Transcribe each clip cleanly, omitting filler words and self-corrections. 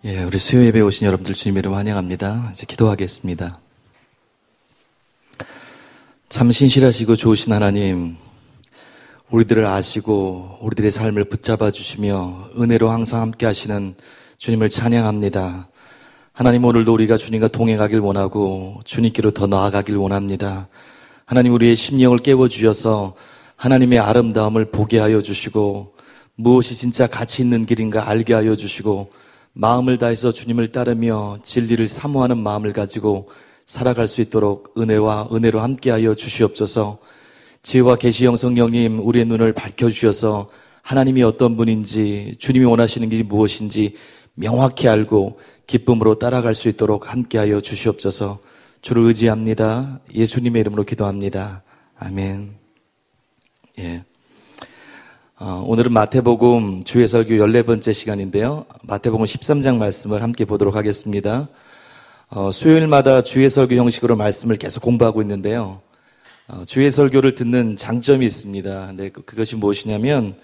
우리 수요 예배 오신 여러분들 주님의 이름 환영합니다. 이제 기도하겠습니다. 참 신실하시고 좋으신 하나님, 우리들을 아시고 우리들의 삶을 붙잡아 주시며 은혜로 항상 함께 하시는 주님을 찬양합니다. 하나님, 오늘도 우리가 주님과 동행하길 원하고 주님께로 더 나아가길 원합니다. 하나님, 우리의 심령을 깨워주셔서 하나님의 아름다움을 보게 하여 주시고 무엇이 진짜 가치 있는 길인가 알게 하여 주시고 마음을 다해서 주님을 따르며 진리를 사모하는 마음을 가지고 살아갈 수 있도록 은혜로 함께하여 주시옵소서. 지혜와 계시형 성령님, 우리의 눈을 밝혀주셔서 하나님이 어떤 분인지, 주님이 원하시는 길이 무엇인지 명확히 알고 기쁨으로 따라갈 수 있도록 함께하여 주시옵소서. 주를 의지합니다. 예수님의 이름으로 기도합니다. 아멘. 오늘은 마태복음 주의 설교 14번째 시간인데요. 마태복음 13장 말씀을 함께 보도록 하겠습니다. 수요일마다 주의 설교 형식으로 말씀을 계속 공부하고 있는데요. 주의 설교를 듣는 장점이 있습니다. 근데 그것이 무엇이냐면,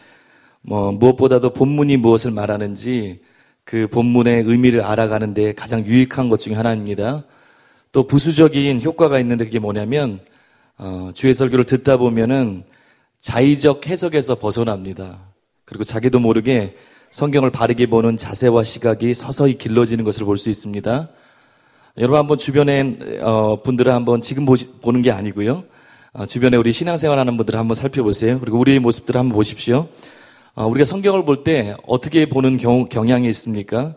무엇보다도 본문이 무엇을 말하는지 그 본문의 의미를 알아가는 데 가장 유익한 것 중에 하나입니다. 또 부수적인 효과가 있는데 그게 뭐냐면, 주의 설교를 듣다 보면은 자의적 해석에서 벗어납니다. 그리고 자기도 모르게 성경을 바르게 보는 자세와 시각이 서서히 길러지는 것을 볼 수 있습니다. 여러분 한번 주변에 분들을 한번 지금 보는 게 아니고요. 주변에 우리 신앙생활하는 분들을 한번 살펴보세요. 그리고 우리의 모습들을 한번 보십시오. 우리가 성경을 볼 때 어떻게 보는 경향이 있습니까?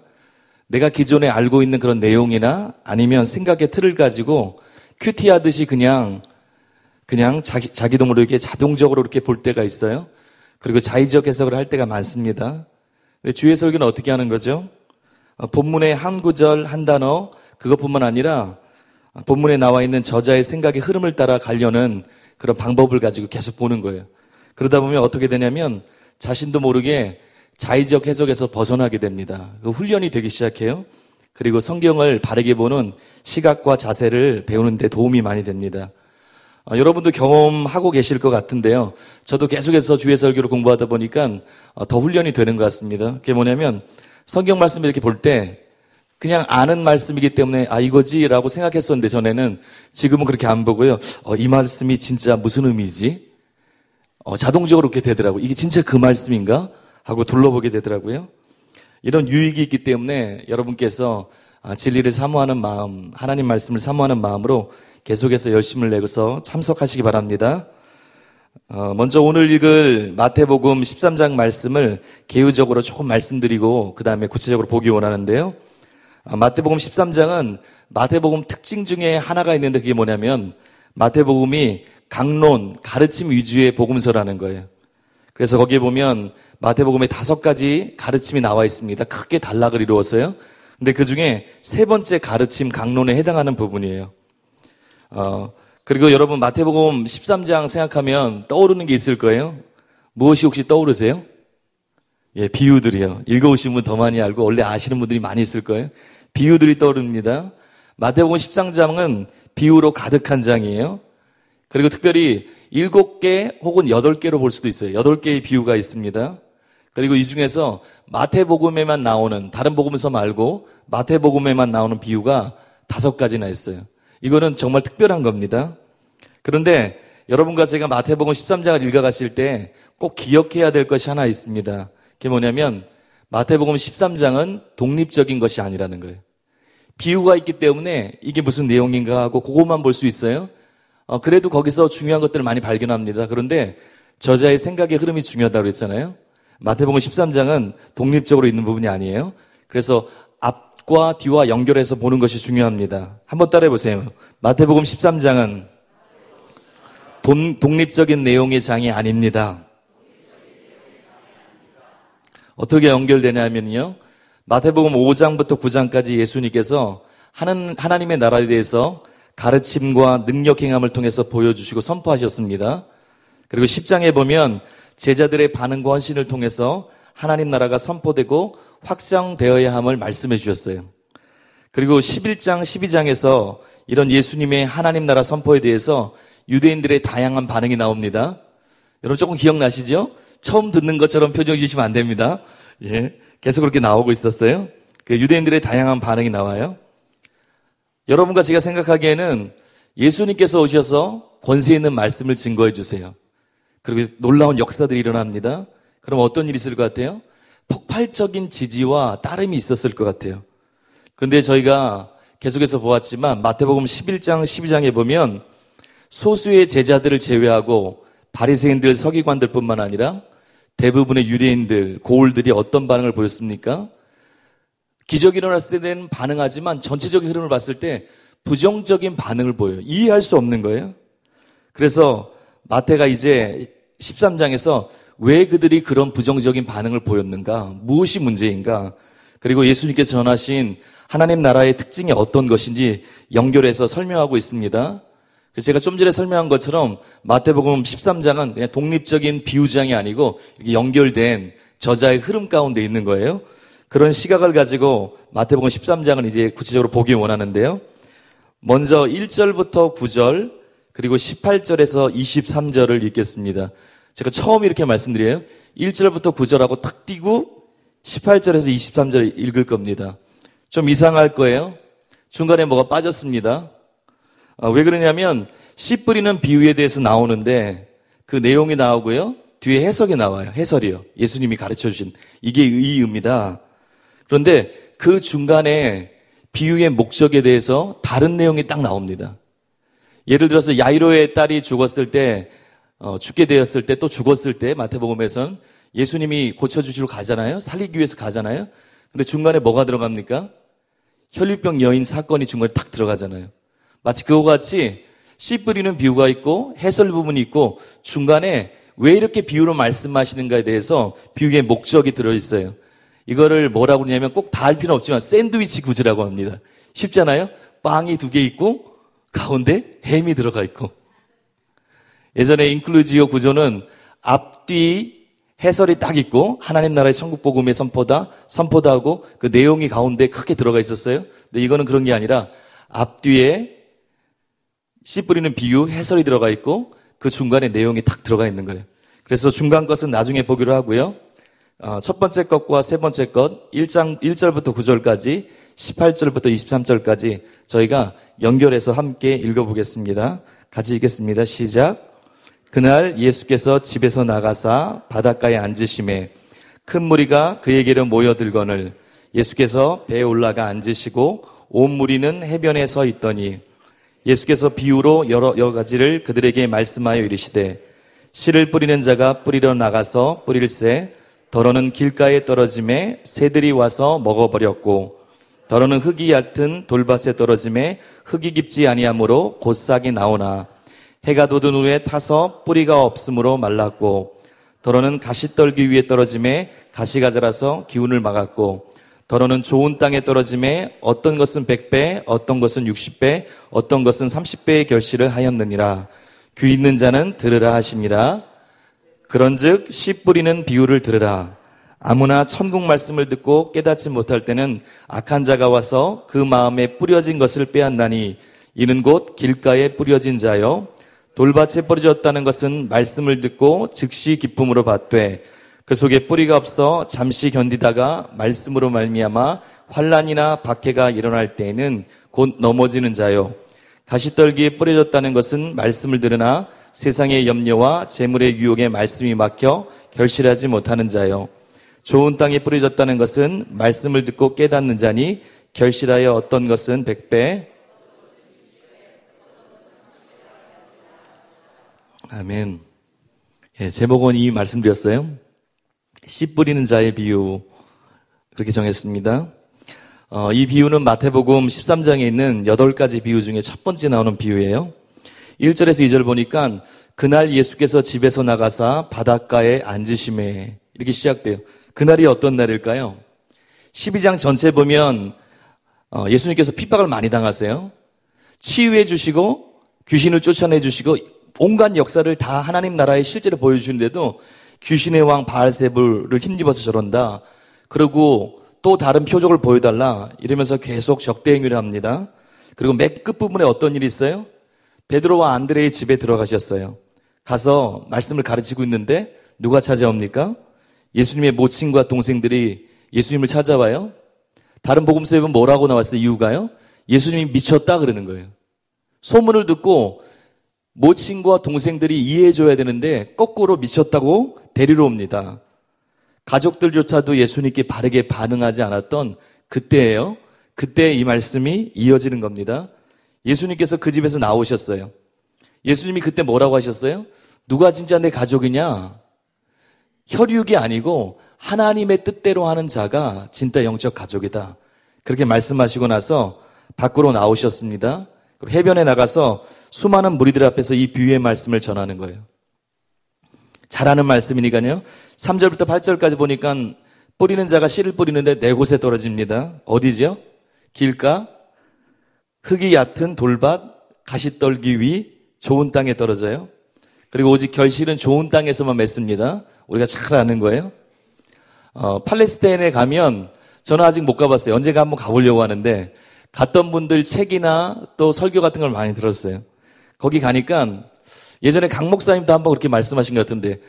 내가 기존에 알고 있는 그런 내용이나 아니면 생각의 틀을 가지고 큐티하듯이 그냥 자기도 모르게 자동적으로 이렇게 볼 때가 있어요. 그리고 자의적 해석을 할 때가 많습니다. 근데 주의 설교는 어떻게 하는 거죠? 본문의 한 구절, 한 단어, 그것뿐만 아니라 본문에 나와 있는 저자의 생각의 흐름을 따라 가려는 그런 방법을 가지고 계속 보는 거예요. 그러다 보면 어떻게 되냐면 자신도 모르게 자의적 해석에서 벗어나게 됩니다. 그 훈련이 되기 시작해요. 그리고 성경을 바르게 보는 시각과 자세를 배우는 데 도움이 많이 됩니다. 여러분도 경험하고 계실 것 같은데요. 저도 계속해서 주의 설교를 공부하다 보니까 더 훈련이 되는 것 같습니다. 그게 뭐냐면 성경 말씀을 이렇게 볼 때 그냥 아는 말씀이기 때문에 이거지라고 생각했었는데 전에는, 지금은 그렇게 안 보고요. 이 말씀이 진짜 무슨 의미지? 자동적으로 그렇게 되더라고요. 이게 진짜 그 말씀인가? 하고 둘러보게 되더라고요. 이런 유익이 있기 때문에 여러분께서 진리를 사모하는 마음, 하나님 말씀을 사모하는 마음으로 계속해서 열심을 내고서 참석하시기 바랍니다. 먼저 오늘 읽을 마태복음 13장 말씀을 개요적으로 조금 말씀드리고 그 다음에 구체적으로 보기 원하는데요. 마태복음 13장은 마태복음 특징 중에 하나가 있는데 그게 뭐냐면 마태복음이 강론, 가르침 위주의 복음서라는 거예요. 그래서 거기에 보면 마태복음에 5가지 가르침이 나와 있습니다. 크게 단락을 이루어서요. 근데 그 중에 3번째 가르침 강론에 해당하는 부분이에요. 그리고 여러분 마태복음 13장 생각하면 떠오르는 게 있을 거예요. 무엇이 혹시 떠오르세요? 비유들이요. 읽어오신 분 더 많이 알고 원래 아시는 분들이 많이 있을 거예요. 비유들이 떠오릅니다. 마태복음 13장은 비유로 가득한 장이에요. 그리고 특별히 7개 혹은 8개로 볼 수도 있어요. 8개의 비유가 있습니다. 그리고 이 중에서 마태복음에만 나오는, 다른 복음서 말고 마태복음에만 나오는 비유가 5가지나 있어요. 이거는 정말 특별한 겁니다. 그런데 여러분과 제가 마태복음 13장을 읽어가실 때 꼭 기억해야 될 것이 하나 있습니다. 그게 뭐냐면 마태복음 13장은 독립적인 것이 아니라는 거예요. 비유가 있기 때문에 이게 무슨 내용인가 하고 그것만 볼 수 있어요. 그래도 거기서 중요한 것들을 많이 발견합니다. 그런데 저자의 생각의 흐름이 중요하다고 그랬잖아요. 마태복음 13장은 독립적으로 있는 부분이 아니에요. 그래서 앞과 뒤와 연결해서 보는 것이 중요합니다. 한번 따라해 보세요. 마태복음 13장은 독립적인 내용의 장이 아닙니다. 어떻게 연결되냐면요. 마태복음 5장부터 9장까지 예수님께서 하나님의 나라에 대해서 가르침과 능력 행함을 통해서 보여주시고 선포하셨습니다. 그리고 10장에 보면 제자들의 반응과 헌신을 통해서 하나님 나라가 선포되고 확장되어야 함을 말씀해 주셨어요. 그리고 11장, 12장에서 이런 예수님의 하나님 나라 선포에 대해서 유대인들의 다양한 반응이 나옵니다. 여러분 조금 기억나시죠? 처음 듣는 것처럼 표정 지시면 안 됩니다. 계속 그렇게 나오고 있었어요. 그 유대인들의 다양한 반응이 나와요. 여러분과 제가 생각하기에는 예수님께서 오셔서 권세 있는 말씀을 증거해 주세요. 그리고 놀라운 역사들이 일어납니다. 그럼 어떤 일이 있을 것 같아요? 폭발적인 지지와 따름이 있었을 것 같아요. 그런데 저희가 계속해서 보았지만 마태복음 11장, 12장에 보면 소수의 제자들을 제외하고 바리새인들, 서기관들뿐만 아니라 대부분의 유대인들, 고울들이 어떤 반응을 보였습니까? 기적이 일어났을 때는 반응하지만 전체적인 흐름을 봤을 때 부정적인 반응을 보여요. 이해할 수 없는 거예요. 그래서 마태가 이제 13장에서 왜 그들이 그런 부정적인 반응을 보였는가? 무엇이 문제인가? 그리고 예수님께서 전하신 하나님 나라의 특징이 어떤 것인지 연결해서 설명하고 있습니다. 그래서 제가 좀 전에 설명한 것처럼 마태복음 13장은 그냥 독립적인 비유장이 아니고 이렇게 연결된 저자의 흐름 가운데 있는 거예요. 그런 시각을 가지고 마태복음 13장을 이제 구체적으로 보기 원하는데요. 먼저 1절부터 9절 그리고 18절에서 23절을 읽겠습니다. 제가 처음 이렇게 말씀드려요. 1절부터 9절하고 탁 띄고 18절에서 23절 읽을 겁니다. 좀 이상할 거예요. 중간에 뭐가 빠졌습니다. 왜 그러냐면 씨 뿌리는 비유에 대해서 나오는데 그 내용이 나오고요. 뒤에 해석이 나와요. 해설이요. 예수님이 가르쳐 주신 이게 의의입니다. 그런데 그 중간에 비유의 목적에 대해서 다른 내용이 딱 나옵니다. 예를 들어서 야이로의 딸이 죽었을 때 죽게 되었을 때 또 죽었을 때 마태복음에선 예수님이 고쳐주시러 가잖아요. 살리기 위해서 가잖아요. 근데 중간에 뭐가 들어갑니까? 혈류병 여인 사건이 중간에 탁 들어가잖아요. 마치 그와 같이 씨 뿌리는 비유가 있고 해설 부분이 있고 중간에 왜 이렇게 비유로 말씀하시는가에 대해서 비유의 목적이 들어있어요. 이거를 뭐라고 그러냐면 꼭 다 할 필요는 없지만 샌드위치 구조라고 합니다. 쉽잖아요? 빵이 2개 있고 가운데 햄이 들어가 있고. 예전에 인클루지오 구조는 앞뒤 해설이 딱 있고 하나님 나라의 천국 복음의 선포다 하고 그 내용이 가운데 크게 들어가 있었어요. 근데 이거는 그런 게 아니라 앞뒤에 씨 뿌리는 비유 해설이 들어가 있고 그 중간에 내용이 딱 들어가 있는 거예요. 그래서 중간 것은 나중에 보기로 하고요. 첫 번째 것과 세 번째 것 1절부터 9절까지 18절부터 23절까지 저희가 연결해서 함께 읽어보겠습니다. 같이 읽겠습니다. 시작. 그날 예수께서 집에서 나가사 바닷가에 앉으심에 큰 무리가 그에게로 모여들거늘 예수께서 배에 올라가 앉으시고 온 무리는 해변에 서 있더니 예수께서 비유로 여러 가지를 그들에게 말씀하여 이르시되 씨를 뿌리는 자가 뿌리러 나가서 뿌릴새 더러는 길가에 떨어짐에 새들이 와서 먹어버렸고 더러는 흙이 얕은 돌밭에 떨어짐에 흙이 깊지 아니하므로 곧 싹이 나오나 해가 돋은 후에 타서 뿌리가 없으므로 말랐고 더러는 가시떨기 위에 떨어짐에 가시가 자라서 기운을 막았고 더러는 좋은 땅에 떨어짐에 어떤 것은 100배 어떤 것은 60배 어떤 것은 30배의 결실을 하였느니라. 귀 있는 자는 들으라 하시니라. 그런즉 씨 뿌리는 비유를 들으라. 아무나 천국 말씀을 듣고 깨닫지 못할 때는 악한 자가 와서 그 마음에 뿌려진 것을 빼앗나니 이는 곧 길가에 뿌려진 자요 돌밭에 뿌려졌다는 것은 말씀을 듣고 즉시 기쁨으로 받되 그 속에 뿌리가 없어 잠시 견디다가 말씀으로 말미암아 환난이나 박해가 일어날 때에는 곧 넘어지는 자요 가시떨기에 뿌려졌다는 것은 말씀을 들으나 세상의 염려와 재물의 유혹에 말씀이 막혀 결실하지 못하는 자요 좋은 땅에 뿌려졌다는 것은 말씀을 듣고 깨닫는 자니 결실하여 어떤 것은 100배 아멘. 예, 제목은 이미 말씀드렸어요. 씨 뿌리는 자의 비유 그렇게 정했습니다. 이 비유는 마태복음 13장에 있는 8가지 비유 중에 첫 번째 나오는 비유예요. 1절에서 2절 보니까 그날 예수께서 집에서 나가사 바닷가에 앉으심에 이렇게 시작돼요. 그날이 어떤 날일까요? 12장 전체 보면 예수님께서 핍박을 많이 당하세요. 치유해 주시고 귀신을 쫓아내 주시고 온갖 역사를 다 하나님 나라의 실제로 보여주는데도 귀신의 왕 바알세불을 힘입어서 저런다. 그리고 또 다른 표적을 보여달라. 이러면서 계속 적대 행위를 합니다. 그리고 맨 끝부분에 어떤 일이 있어요? 베드로와 안드레의 집에 들어가셨어요. 가서 말씀을 가르치고 있는데 누가 찾아옵니까? 예수님의 모친과 동생들이 예수님을 찾아와요. 다른 복음서에 보면 뭐라고 나왔어요? 이유가요? 예수님이 미쳤다 그러는 거예요. 소문을 듣고 모친과 동생들이 이해해줘야 되는데 거꾸로 미쳤다고 데리러 옵니다. 가족들조차도 예수님께 바르게 반응하지 않았던 그때예요. 그때 이 말씀이 이어지는 겁니다. 예수님께서 그 집에서 나오셨어요. 예수님이 그때 뭐라고 하셨어요? 누가 진짜 내 가족이냐? 혈육이 아니고 하나님의 뜻대로 하는 자가 진짜 영적 가족이다. 그렇게 말씀하시고 나서 밖으로 나오셨습니다. 그리고 해변에 나가서 수많은 무리들 앞에서 이 비유의 말씀을 전하는 거예요. 잘하는 말씀이니까요. 3절부터 8절까지 보니까 뿌리는 자가 씨를 뿌리는데 네 곳에 떨어집니다. 어디죠? 길가, 흙이 얕은 돌밭, 가시떨기 위, 좋은 땅에 떨어져요. 그리고 오직 결실은 좋은 땅에서만 맺습니다. 우리가 잘 아는 거예요. 팔레스타인에 가면 저는 아직 못 가봤어요. 언젠가 한번 가보려고 하는데 갔던 분들 책이나 또 설교 같은 걸 많이 들었어요. 거기 가니까 예전에 강 목사님도 한번 그렇게 말씀하신 것 같은데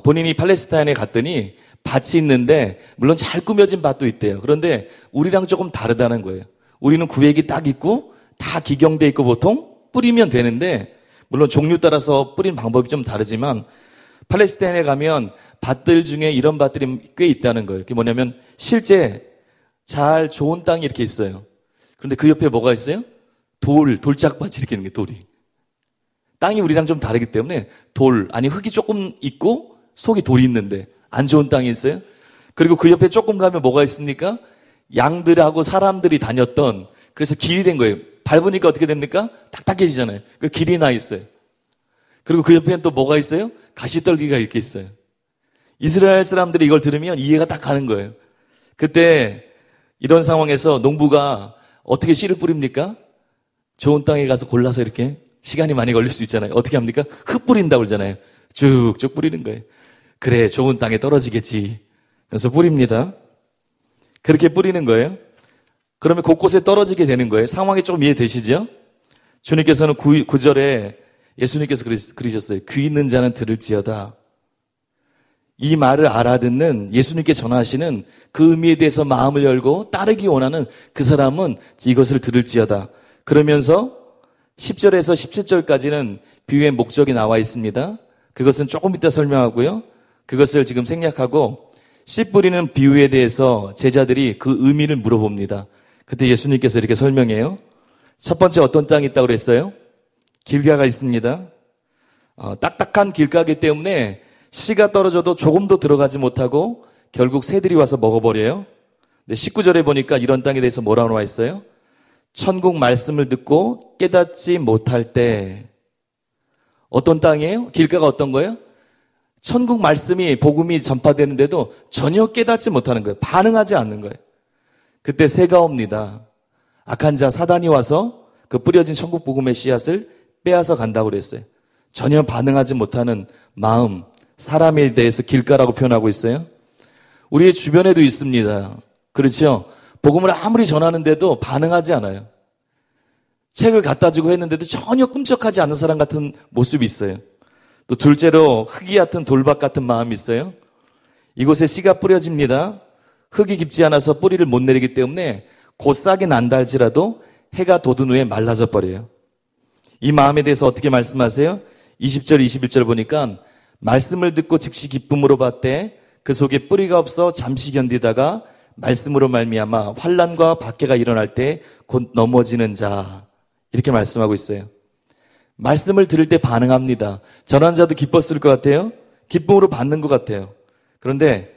본인이 팔레스타인에 갔더니 밭이 있는데 물론 잘 꾸며진 밭도 있대요. 그런데 우리랑 조금 다르다는 거예요. 우리는 구획이 딱 있고 다 기경돼 있고 보통 뿌리면 되는데 물론 종류 따라서 뿌린 방법이 좀 다르지만 팔레스타인에 가면 밭들 중에 이런 밭들이 꽤 있다는 거예요. 그게 뭐냐면 실제 잘 좋은 땅이 이렇게 있어요. 그런데 그 옆에 뭐가 있어요? 돌짝밭이 이렇게 있는 게 돌이. 땅이 우리랑 좀 다르기 때문에 아니 흙이 조금 있고 속이 돌이 있는데 안 좋은 땅이 있어요. 그리고 그 옆에 조금 가면 뭐가 있습니까? 양들하고 사람들이 다녔던 그래서 길이 된 거예요. 밟으니까 어떻게 됩니까? 딱딱해지잖아요. 그 길이 나 있어요. 그리고 그 옆에는 또 뭐가 있어요? 가시떨기가 이렇게 있어요. 이스라엘 사람들이 이걸 들으면 이해가 딱 가는 거예요. 그때 이런 상황에서 농부가 어떻게 씨를 뿌립니까? 좋은 땅에 가서 골라서 이렇게 시간이 많이 걸릴 수 있잖아요. 어떻게 합니까? 흙 뿌린다고 그러잖아요. 쭉쭉 뿌리는 거예요. 그래, 좋은 땅에 떨어지겠지. 그래서 뿌립니다. 그렇게 뿌리는 거예요. 그러면 곳곳에 떨어지게 되는 거예요. 상황이 조금 이해되시죠? 주님께서는 9절에 예수님께서 그러셨어요. 귀 있는 자는 들을지어다. 이 말을 알아듣는 예수님께 전하시는 그 의미에 대해서 마음을 열고 따르기 원하는 그 사람은 이것을 들을지어다. 그러면서 10절에서 17절까지는 비유의 목적이 나와 있습니다. 그것은 조금 이따 설명하고요. 그것을 지금 생략하고 씨 뿌리는 비유에 대해서 제자들이 그 의미를 물어봅니다. 그때 예수님께서 이렇게 설명해요. 첫 번째 어떤 땅이 있다고 그랬어요? 길가가 있습니다. 딱딱한 길가이기 때문에 씨가 떨어져도 조금도 들어가지 못하고 결국 새들이 와서 먹어버려요. 근데 19절에 보니까 이런 땅에 대해서 뭐라고 나와 있어요? 천국 말씀을 듣고 깨닫지 못할 때 어떤 땅이에요? 길가가 어떤 거예요? 천국 말씀이 복음이 전파되는데도 전혀 깨닫지 못하는 거예요. 반응하지 않는 거예요. 그때 새가 옵니다. 악한 자 사단이 와서 그 뿌려진 천국 복음의 씨앗을 빼앗아 간다고 그랬어요. 전혀 반응하지 못하는 마음, 사람에 대해서 길가라고 표현하고 있어요. 우리의 주변에도 있습니다. 그렇죠? 복음을 아무리 전하는데도 반응하지 않아요. 책을 갖다 주고 했는데도 전혀 꿈쩍하지 않는 사람 같은 모습이 있어요. 또 둘째로 흙이 얕은 돌밭 같은 마음이 있어요. 이곳에 씨가 뿌려집니다. 흙이 깊지 않아서 뿌리를 못 내리기 때문에 곧 싹이 난다 할지라도 해가 돋은 후에 말라져 버려요. 이 마음에 대해서 어떻게 말씀하세요? 20절, 21절 보니까 말씀을 듣고 즉시 기쁨으로 받되 그 속에 뿌리가 없어 잠시 견디다가 말씀으로 말미암아 환난과 박해가 일어날 때 곧 넘어지는 자 이렇게 말씀하고 있어요. 말씀을 들을 때 반응합니다. 전한 자도 기뻤을 것 같아요. 기쁨으로 받는 것 같아요. 그런데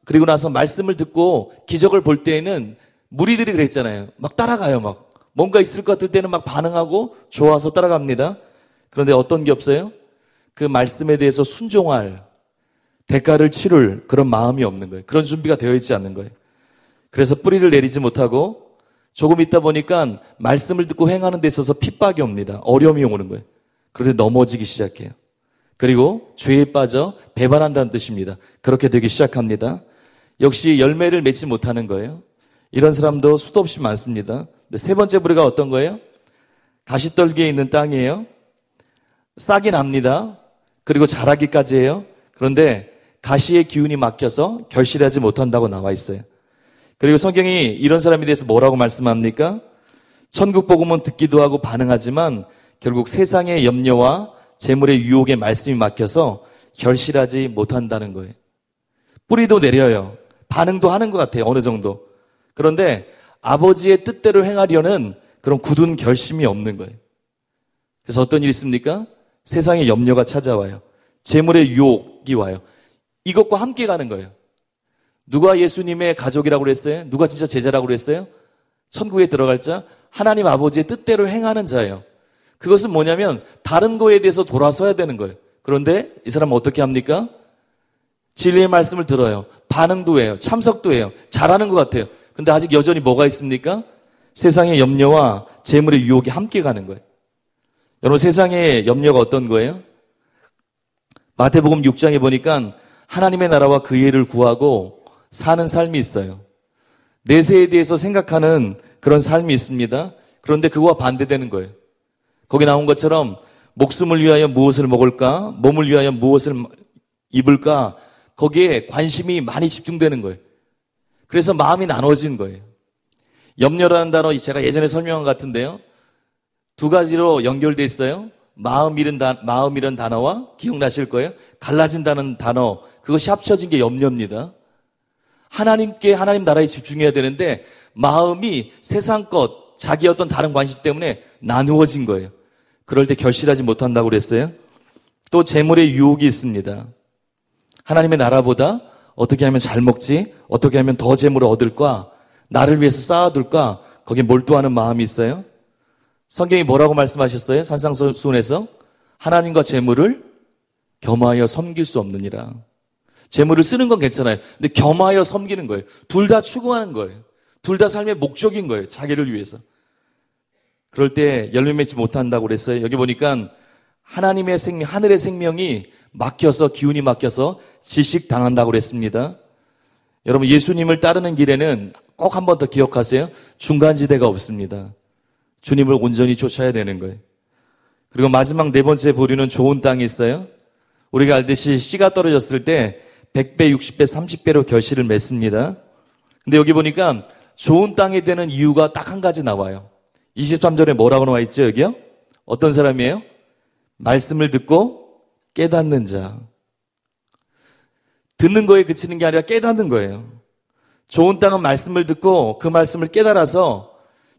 그리고 나서 말씀을 듣고 기적을 볼 때에는 무리들이 그랬잖아요. 막 따라가요. 막 뭔가 있을 것 같을 때는 막 반응하고 좋아서 따라갑니다. 그런데 어떤 게 없어요? 그 말씀에 대해서 순종할 대가를 치룰 그런 마음이 없는 거예요. 그런 준비가 되어 있지 않는 거예요. 그래서 뿌리를 내리지 못하고 조금 있다 보니까 말씀을 듣고 행하는 데 있어서 핍박이 옵니다. 어려움이 오는 거예요. 그런데 넘어지기 시작해요. 그리고 죄에 빠져 배반한다는 뜻입니다. 그렇게 되기 시작합니다. 역시 열매를 맺지 못하는 거예요. 이런 사람도 수도 없이 많습니다. 근데 세 번째 부류가 어떤 거예요? 가시떨기에 있는 땅이에요. 싹이 납니다. 그리고 자라기까지 해요. 그런데 가시의 기운이 막혀서 결실하지 못한다고 나와 있어요. 그리고 성경이 이런 사람에 대해서 뭐라고 말씀합니까? 천국 복음은 듣기도 하고 반응하지만 결국 세상의 염려와 재물의 유혹에 말씀이 막혀서 결실하지 못한다는 거예요. 뿌리도 내려요. 반응도 하는 것 같아요. 어느 정도. 그런데 아버지의 뜻대로 행하려는 그런 굳은 결심이 없는 거예요. 그래서 어떤 일이 있습니까? 세상의 염려가 찾아와요. 재물의 유혹이 와요. 이것과 함께 가는 거예요. 누가 예수님의 가족이라고 그랬어요? 누가 진짜 제자라고 그랬어요? 천국에 들어갈 자? 하나님 아버지의 뜻대로 행하는 자예요. 그것은 뭐냐면 다른 거에 대해서 돌아서야 되는 거예요. 그런데 이 사람은 어떻게 합니까? 진리의 말씀을 들어요. 반응도 해요. 참석도 해요. 잘하는 것 같아요. 그런데 아직 여전히 뭐가 있습니까? 세상의 염려와 재물의 유혹이 함께 가는 거예요. 여러분, 세상의 염려가 어떤 거예요? 마태복음 6장에 보니까 하나님의 나라와 그 일을 구하고 사는 삶이 있어요. 내세에 대해서 생각하는 그런 삶이 있습니다. 그런데 그거와 반대되는 거예요. 거기 나온 것처럼 목숨을 위하여 무엇을 먹을까? 몸을 위하여 무엇을 입을까? 거기에 관심이 많이 집중되는 거예요. 그래서 마음이 나눠진 거예요. 염려라는 단어 제가 예전에 설명한 것 같은데요. 두 가지로 연결돼 있어요. 마음이란 단어와 기억나실 거예요. 갈라진다는 단어, 그것이 합쳐진 게 염려입니다. 하나님께, 하나님 나라에 집중해야 되는데 마음이 세상 것, 자기 어떤 다른 관심 때문에 나누어진 거예요. 그럴 때 결실하지 못한다고 그랬어요. 또 재물의 유혹이 있습니다. 하나님의 나라보다 어떻게 하면 잘 먹지? 어떻게 하면 더 재물을 얻을까? 나를 위해서 쌓아둘까? 거기에 몰두하는 마음이 있어요. 성경이 뭐라고 말씀하셨어요? 산상수훈에서 하나님과 재물을 겸하여 섬길 수 없느니라. 재물을 쓰는 건 괜찮아요. 근데 겸하여 섬기는 거예요. 둘 다 추구하는 거예요. 둘 다 삶의 목적인 거예요. 자기를 위해서. 그럴 때 열매 맺지 못한다고 그랬어요. 여기 보니까 하나님의 생명, 하늘의 생명이 막혀서, 기운이 막혀서 질식당한다고 그랬습니다. 여러분, 예수님을 따르는 길에는 꼭 한 번 더 기억하세요. 중간지대가 없습니다. 주님을 온전히 쫓아야 되는 거예요. 그리고 마지막 네 번째 보류는 좋은 땅이 있어요. 우리가 알듯이 씨가 떨어졌을 때 100배, 60배, 30배로 결실을 맺습니다. 근데 여기 보니까 좋은 땅이 되는 이유가 딱 한 가지 나와요. 23절에 뭐라고 나와 있죠, 여기요? 어떤 사람이에요? 말씀을 듣고 깨닫는 자. 듣는 거에 그치는 게 아니라 깨닫는 거예요. 좋은 땅은 말씀을 듣고 그 말씀을 깨달아서,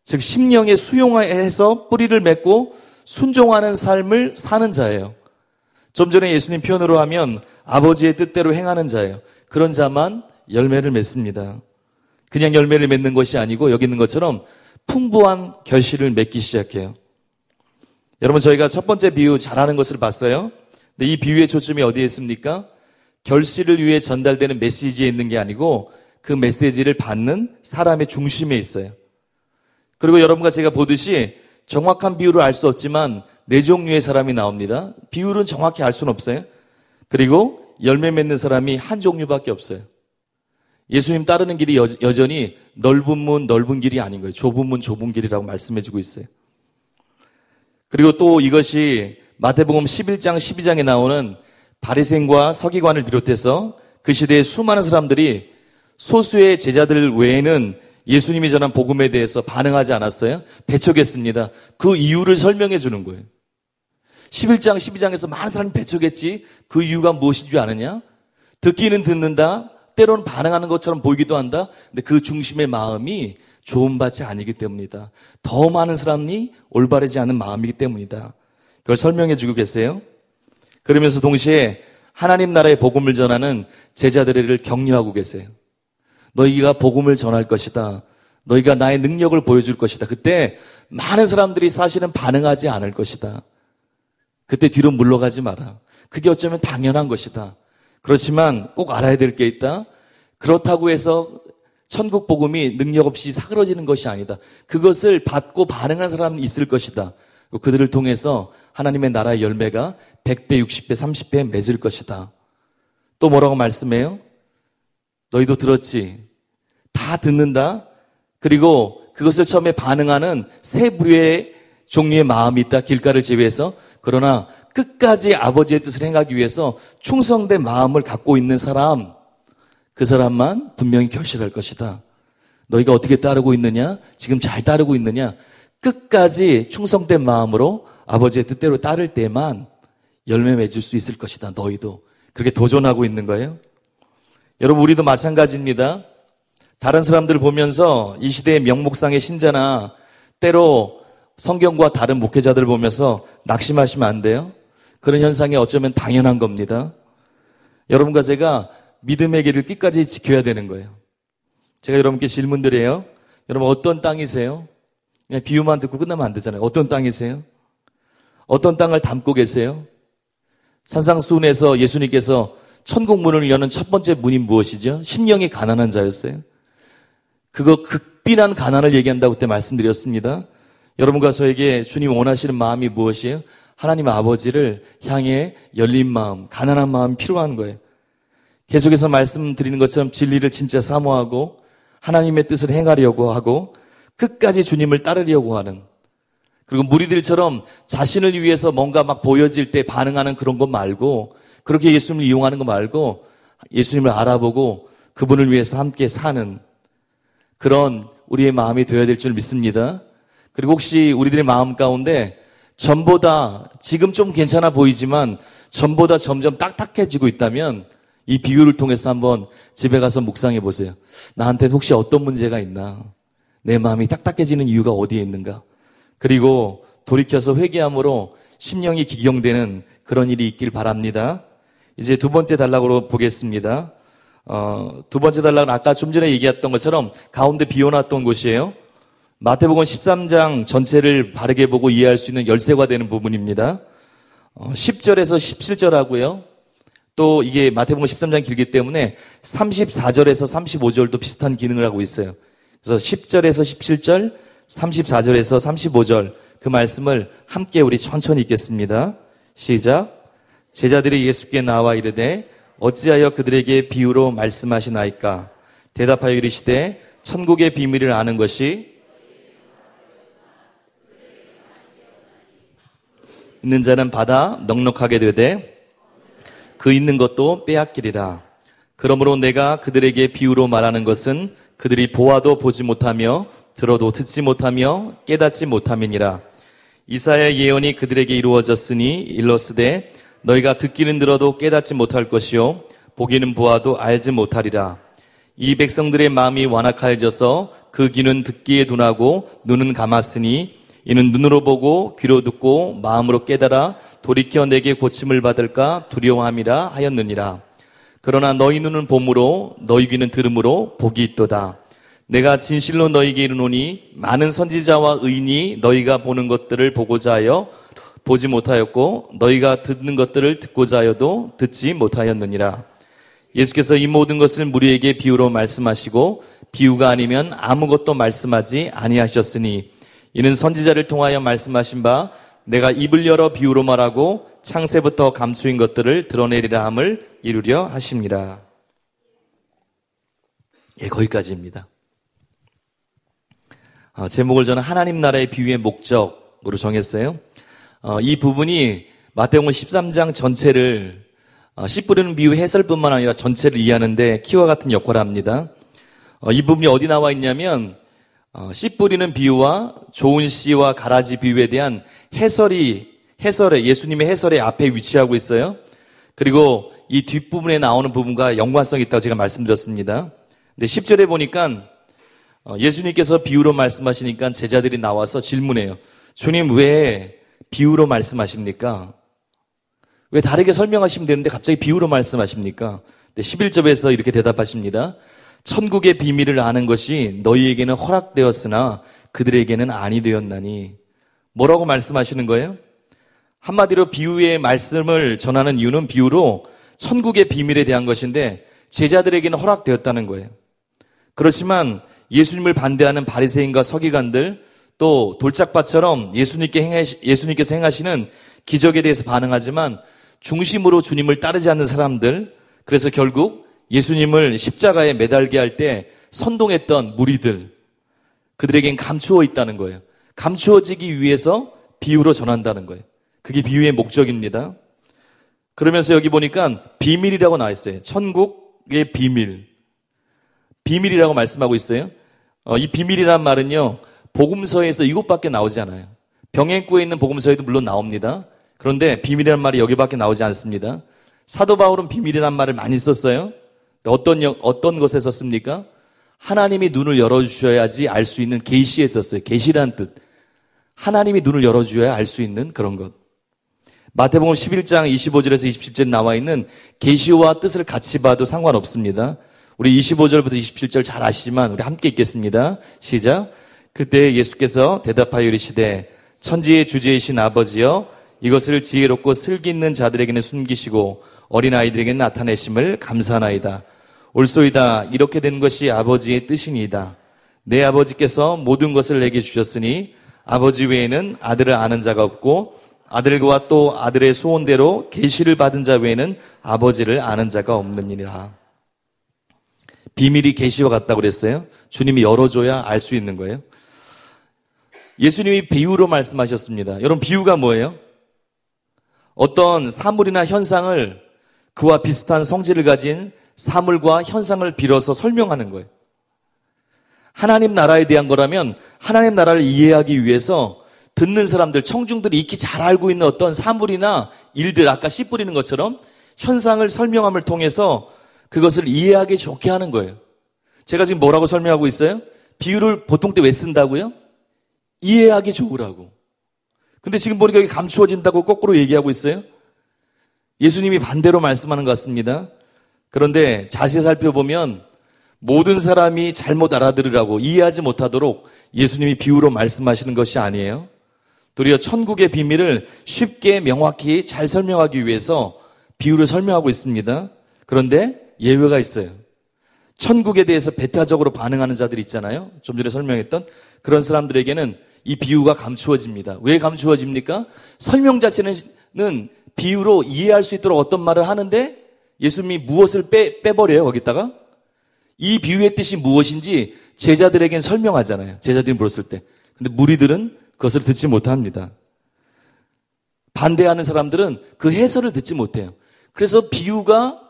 즉 심령에 수용해서 뿌리를 맺고 순종하는 삶을 사는 자예요. 좀 전에 예수님 표현으로 하면 아버지의 뜻대로 행하는 자예요. 그런 자만 열매를 맺습니다. 그냥 열매를 맺는 것이 아니고 여기 있는 것처럼 풍부한 결실을 맺기 시작해요. 여러분, 저희가 첫 번째 비유 잘하는 것을 봤어요. 근데 이 비유의 초점이 어디에 있습니까? 결실을 위해 전달되는 메시지에 있는 게 아니고 그 메시지를 받는 사람의 중심에 있어요. 그리고 여러분과 제가 보듯이 정확한 비유를 알 수 없지만 네 종류의 사람이 나옵니다. 비율은 정확히 알 수는 없어요. 그리고 열매 맺는 사람이 한 종류밖에 없어요. 예수님 따르는 길이 여전히 넓은 문, 넓은 길이 아닌 거예요. 좁은 문, 좁은 길이라고 말씀해주고 있어요. 그리고 또 이것이 마태복음 11장, 12장에 나오는 바리새인과 서기관을 비롯해서 그 시대의 수많은 사람들이 소수의 제자들 외에는 예수님이 전한 복음에 대해서 반응하지 않았어요. 배척했습니다. 그 이유를 설명해 주는 거예요. 11장, 12장에서 많은 사람이 배척했지 그 이유가 무엇인 줄 아느냐? 듣기는 듣는다. 때로는 반응하는 것처럼 보이기도 한다. 근데 그 중심의 마음이 좋은 밭이 아니기 때문이다. 더 많은 사람이 올바르지 않은 마음이기 때문이다. 그걸 설명해 주고 계세요. 그러면서 동시에 하나님 나라의 복음을 전하는 제자들을 격려하고 계세요. 너희가 복음을 전할 것이다. 너희가 나의 능력을 보여줄 것이다. 그때 많은 사람들이 사실은 반응하지 않을 것이다. 그때 뒤로 물러가지 마라. 그게 어쩌면 당연한 것이다. 그렇지만 꼭 알아야 될 게 있다. 그렇다고 해서 천국 복음이 능력 없이 사그러지는 것이 아니다. 그것을 받고 반응한 사람이 있을 것이다. 그들을 통해서 하나님의 나라의 열매가 100배, 60배, 30배 맺을 것이다. 또 뭐라고 말씀해요? 너희도 들었지? 다 듣는다. 그리고 그것을 처음에 반응하는 세 부류의 종류의 마음이 있다. 길가를 제외해서. 그러나 끝까지 아버지의 뜻을 행하기 위해서 충성된 마음을 갖고 있는 사람, 그 사람만 분명히 결실할 것이다. 너희가 어떻게 따르고 있느냐? 지금 잘 따르고 있느냐? 끝까지 충성된 마음으로 아버지의 뜻대로 따를 때만 열매 맺을 수 있을 것이다. 너희도. 그렇게 도전하고 있는 거예요. 여러분, 우리도 마찬가지입니다. 다른 사람들을 보면서 이 시대의 명목상의 신자나 때로 성경과 다른 목회자들을 보면서 낙심하시면 안 돼요. 그런 현상이 어쩌면 당연한 겁니다. 여러분과 제가 믿음의 길을 끝까지 지켜야 되는 거예요. 제가 여러분께 질문 드려요. 여러분 어떤 땅이세요? 그냥 비유만 듣고 끝나면 안 되잖아요. 어떤 땅이세요? 어떤 땅을 담고 계세요? 산상수훈에서 예수님께서 천국 문을 여는 첫 번째 문이 무엇이죠? 심령이 가난한 자였어요. 그거 극빈한 가난을 얘기한다고 그때 말씀드렸습니다. 여러분과 저에게 주님 원하시는 마음이 무엇이에요? 하나님 아버지를 향해 열린 마음, 가난한 마음이 필요한 거예요. 계속해서 말씀드리는 것처럼 진리를 진짜 사모하고 하나님의 뜻을 행하려고 하고 끝까지 주님을 따르려고 하는, 그리고 무리들처럼 자신을 위해서 뭔가 막 보여질 때 반응하는 그런 것 말고, 그렇게 예수님을 이용하는 거 말고 예수님을 알아보고 그분을 위해서 함께 사는 그런 우리의 마음이 되어야 될 줄 믿습니다. 그리고 혹시 우리들의 마음 가운데 전보다 지금 좀 괜찮아 보이지만 전보다 점점 딱딱해지고 있다면 이 비유를 통해서 한번 집에 가서 묵상해 보세요. 나한테는 혹시 어떤 문제가 있나? 내 마음이 딱딱해지는 이유가 어디에 있는가? 그리고 돌이켜서 회개함으로 심령이 기경되는 그런 일이 있길 바랍니다. 이제 두 번째 단락으로 보겠습니다. 두 번째 단락은 아까 좀 전에 얘기했던 것처럼 가운데 비워놨던 곳이에요. 마태복음 13장 전체를 바르게 보고 이해할 수 있는 열쇠가 되는 부분입니다. 10절에서 17절 하고요. 또 이게 마태복음 13장 길기 때문에 34절에서 35절도 비슷한 기능을 하고 있어요. 그래서 10절에서 17절, 34절에서 35절 그 말씀을 함께 우리 천천히 읽겠습니다. 시작. 제자들이 예수께 나와 이르되 어찌하여 그들에게 비유로 말씀하시나이까? 대답하여 이르시되 천국의 비밀을 아는 것이 있는 자는 받아 넉넉하게 되되 그 있는 것도 빼앗기리라. 그러므로 내가 그들에게 비유로 말하는 것은 그들이 보아도 보지 못하며 들어도 듣지 못하며 깨닫지 못함이니라. 이사야의 예언이 그들에게 이루어졌으니 일러스되 너희가 듣기는 들어도 깨닫지 못할 것이요 보기는 보아도 알지 못하리라. 이 백성들의 마음이 완악하여져서 그 귀는 듣기에 둔하고 눈은 감았으니 이는 눈으로 보고 귀로 듣고 마음으로 깨달아 돌이켜 내게 고침을 받을까 두려워함이라 하였느니라. 그러나 너희 눈은 봄으로 너희 귀는 들음으로 복이 있도다. 내가 진실로 너희에게 이르노니 많은 선지자와 의인이 너희가 보는 것들을 보고자 하여 보지 못하였고 너희가 듣는 것들을 듣고자 하여도 듣지 못하였느니라. 예수께서 이 모든 것을 무리에게 비유로 말씀하시고 비유가 아니면 아무것도 말씀하지 아니하셨으니 이는 선지자를 통하여 말씀하신 바 내가 입을 열어 비유로 말하고 창세부터 감추인 것들을 드러내리라 함을 이루려 하십니다. 예, 거기까지입니다. 제목을 저는 하나님 나라의 비유의 목적으로 정했어요. 이 부분이 마태복음 13장 전체를 씨 뿌리는 비유 해설뿐만 아니라 전체를 이해하는데 키와 같은 역할을 합니다. 이 부분이 어디 나와 있냐면 씨 뿌리는 비유와 좋은 씨와 가라지 비유에 대한 해설에 예수님의 해설의 앞에 위치하고 있어요. 그리고 이 뒷부분에 나오는 부분과 연관성이 있다고 제가 말씀드렸습니다. 근데 10절에 보니까 예수님께서 비유로 말씀하시니까 제자들이 나와서 질문해요. 주님 왜 비유로 말씀하십니까? 왜 다르게 설명하시면 되는데 갑자기 비유로 말씀하십니까? 11절에서 이렇게 대답하십니다. 천국의 비밀을 아는 것이 너희에게는 허락되었으나 그들에게는 아니 되었나니. 뭐라고 말씀하시는 거예요? 한마디로 비유의 말씀을 전하는 이유는 비유로 천국의 비밀에 대한 것인데 제자들에게는 허락되었다는 거예요. 그렇지만 예수님을 반대하는 바리새인과 서기관들 또 돌짝밭처럼 예수님께서 행하시는 기적에 대해서 반응하지만 중심으로 주님을 따르지 않는 사람들, 그래서 결국 예수님을 십자가에 매달게 할 때 선동했던 무리들, 그들에겐 감추어 있다는 거예요. 감추어지기 위해서 비유로 전한다는 거예요. 그게 비유의 목적입니다. 그러면서 여기 보니까 비밀이라고 나와 있어요. 천국의 비밀. 비밀이라고 말씀하고 있어요. 이 비밀이란 말은요, 복음서에서 이곳밖에 나오지 않아요. 병행구에 있는 복음서에도 물론 나옵니다. 그런데 비밀이란 말이 여기밖에 나오지 않습니다. 사도 바울은 비밀이란 말을 많이 썼어요. 어떤 것에 썼습니까? 하나님이 눈을 열어주셔야지 알 수 있는 계시에 썼어요. 계시란 뜻. 하나님이 눈을 열어주셔야 알 수 있는 그런 것. 마태복음 11장 25절에서 27절에 나와 있는 계시와 뜻을 같이 봐도 상관없습니다. 우리 25절부터 27절 잘 아시지만 우리 함께 읽겠습니다. 시작. 그때 예수께서 대답하여 이르시되 천지의 주제이신 아버지여 이것을 지혜롭고 슬기 있는 자들에게는 숨기시고 어린아이들에게는 나타내심을 감사하나이다. 옳소이다. 이렇게 된 것이 아버지의 뜻이니이다. 내 아버지께서 모든 것을 내게 주셨으니 아버지 외에는 아들을 아는 자가 없고 아들과 또 아들의 소원대로 계시를 받은 자 외에는 아버지를 아는 자가 없느니라. 비밀이 계시와 같다고 그랬어요. 주님이 열어줘야 알 수 있는 거예요. 예수님이 비유로 말씀하셨습니다. 여러분, 비유가 뭐예요? 어떤 사물이나 현상을 그와 비슷한 성질을 가진 사물과 현상을 빌어서 설명하는 거예요. 하나님 나라에 대한 거라면 하나님 나라를 이해하기 위해서 듣는 사람들, 청중들이 익히 잘 알고 있는 어떤 사물이나 일들, 아까 씨 뿌리는 것처럼 현상을 설명함을 통해서 그것을 이해하기 좋게 하는 거예요. 제가 지금 뭐라고 설명하고 있어요? 비유를 보통 때 왜 쓴다고요? 이해하기 좋으라고. 근데 지금 보니까 여기 감추어진다고 거꾸로 얘기하고 있어요? 예수님이 반대로 말씀하는 것 같습니다. 그런데 자세히 살펴보면 모든 사람이 잘못 알아들으라고 이해하지 못하도록 예수님이 비유로 말씀하시는 것이 아니에요. 도리어 천국의 비밀을 쉽게 명확히 잘 설명하기 위해서 비유를 설명하고 있습니다. 그런데 예외가 있어요. 천국에 대해서 배타적으로 반응하는 자들 있잖아요. 좀 전에 설명했던 그런 사람들에게는 이 비유가 감추어집니다. 왜 감추어집니까? 설명 자체는 비유로 이해할 수 있도록 어떤 말을 하는데 예수님이 무엇을 빼버려요, 거기다가? 이 비유의 뜻이 무엇인지 제자들에겐 설명하잖아요. 제자들이 물었을 때. 근데 무리들은 그것을 듣지 못합니다. 반대하는 사람들은 그 해설을 듣지 못해요. 그래서 비유가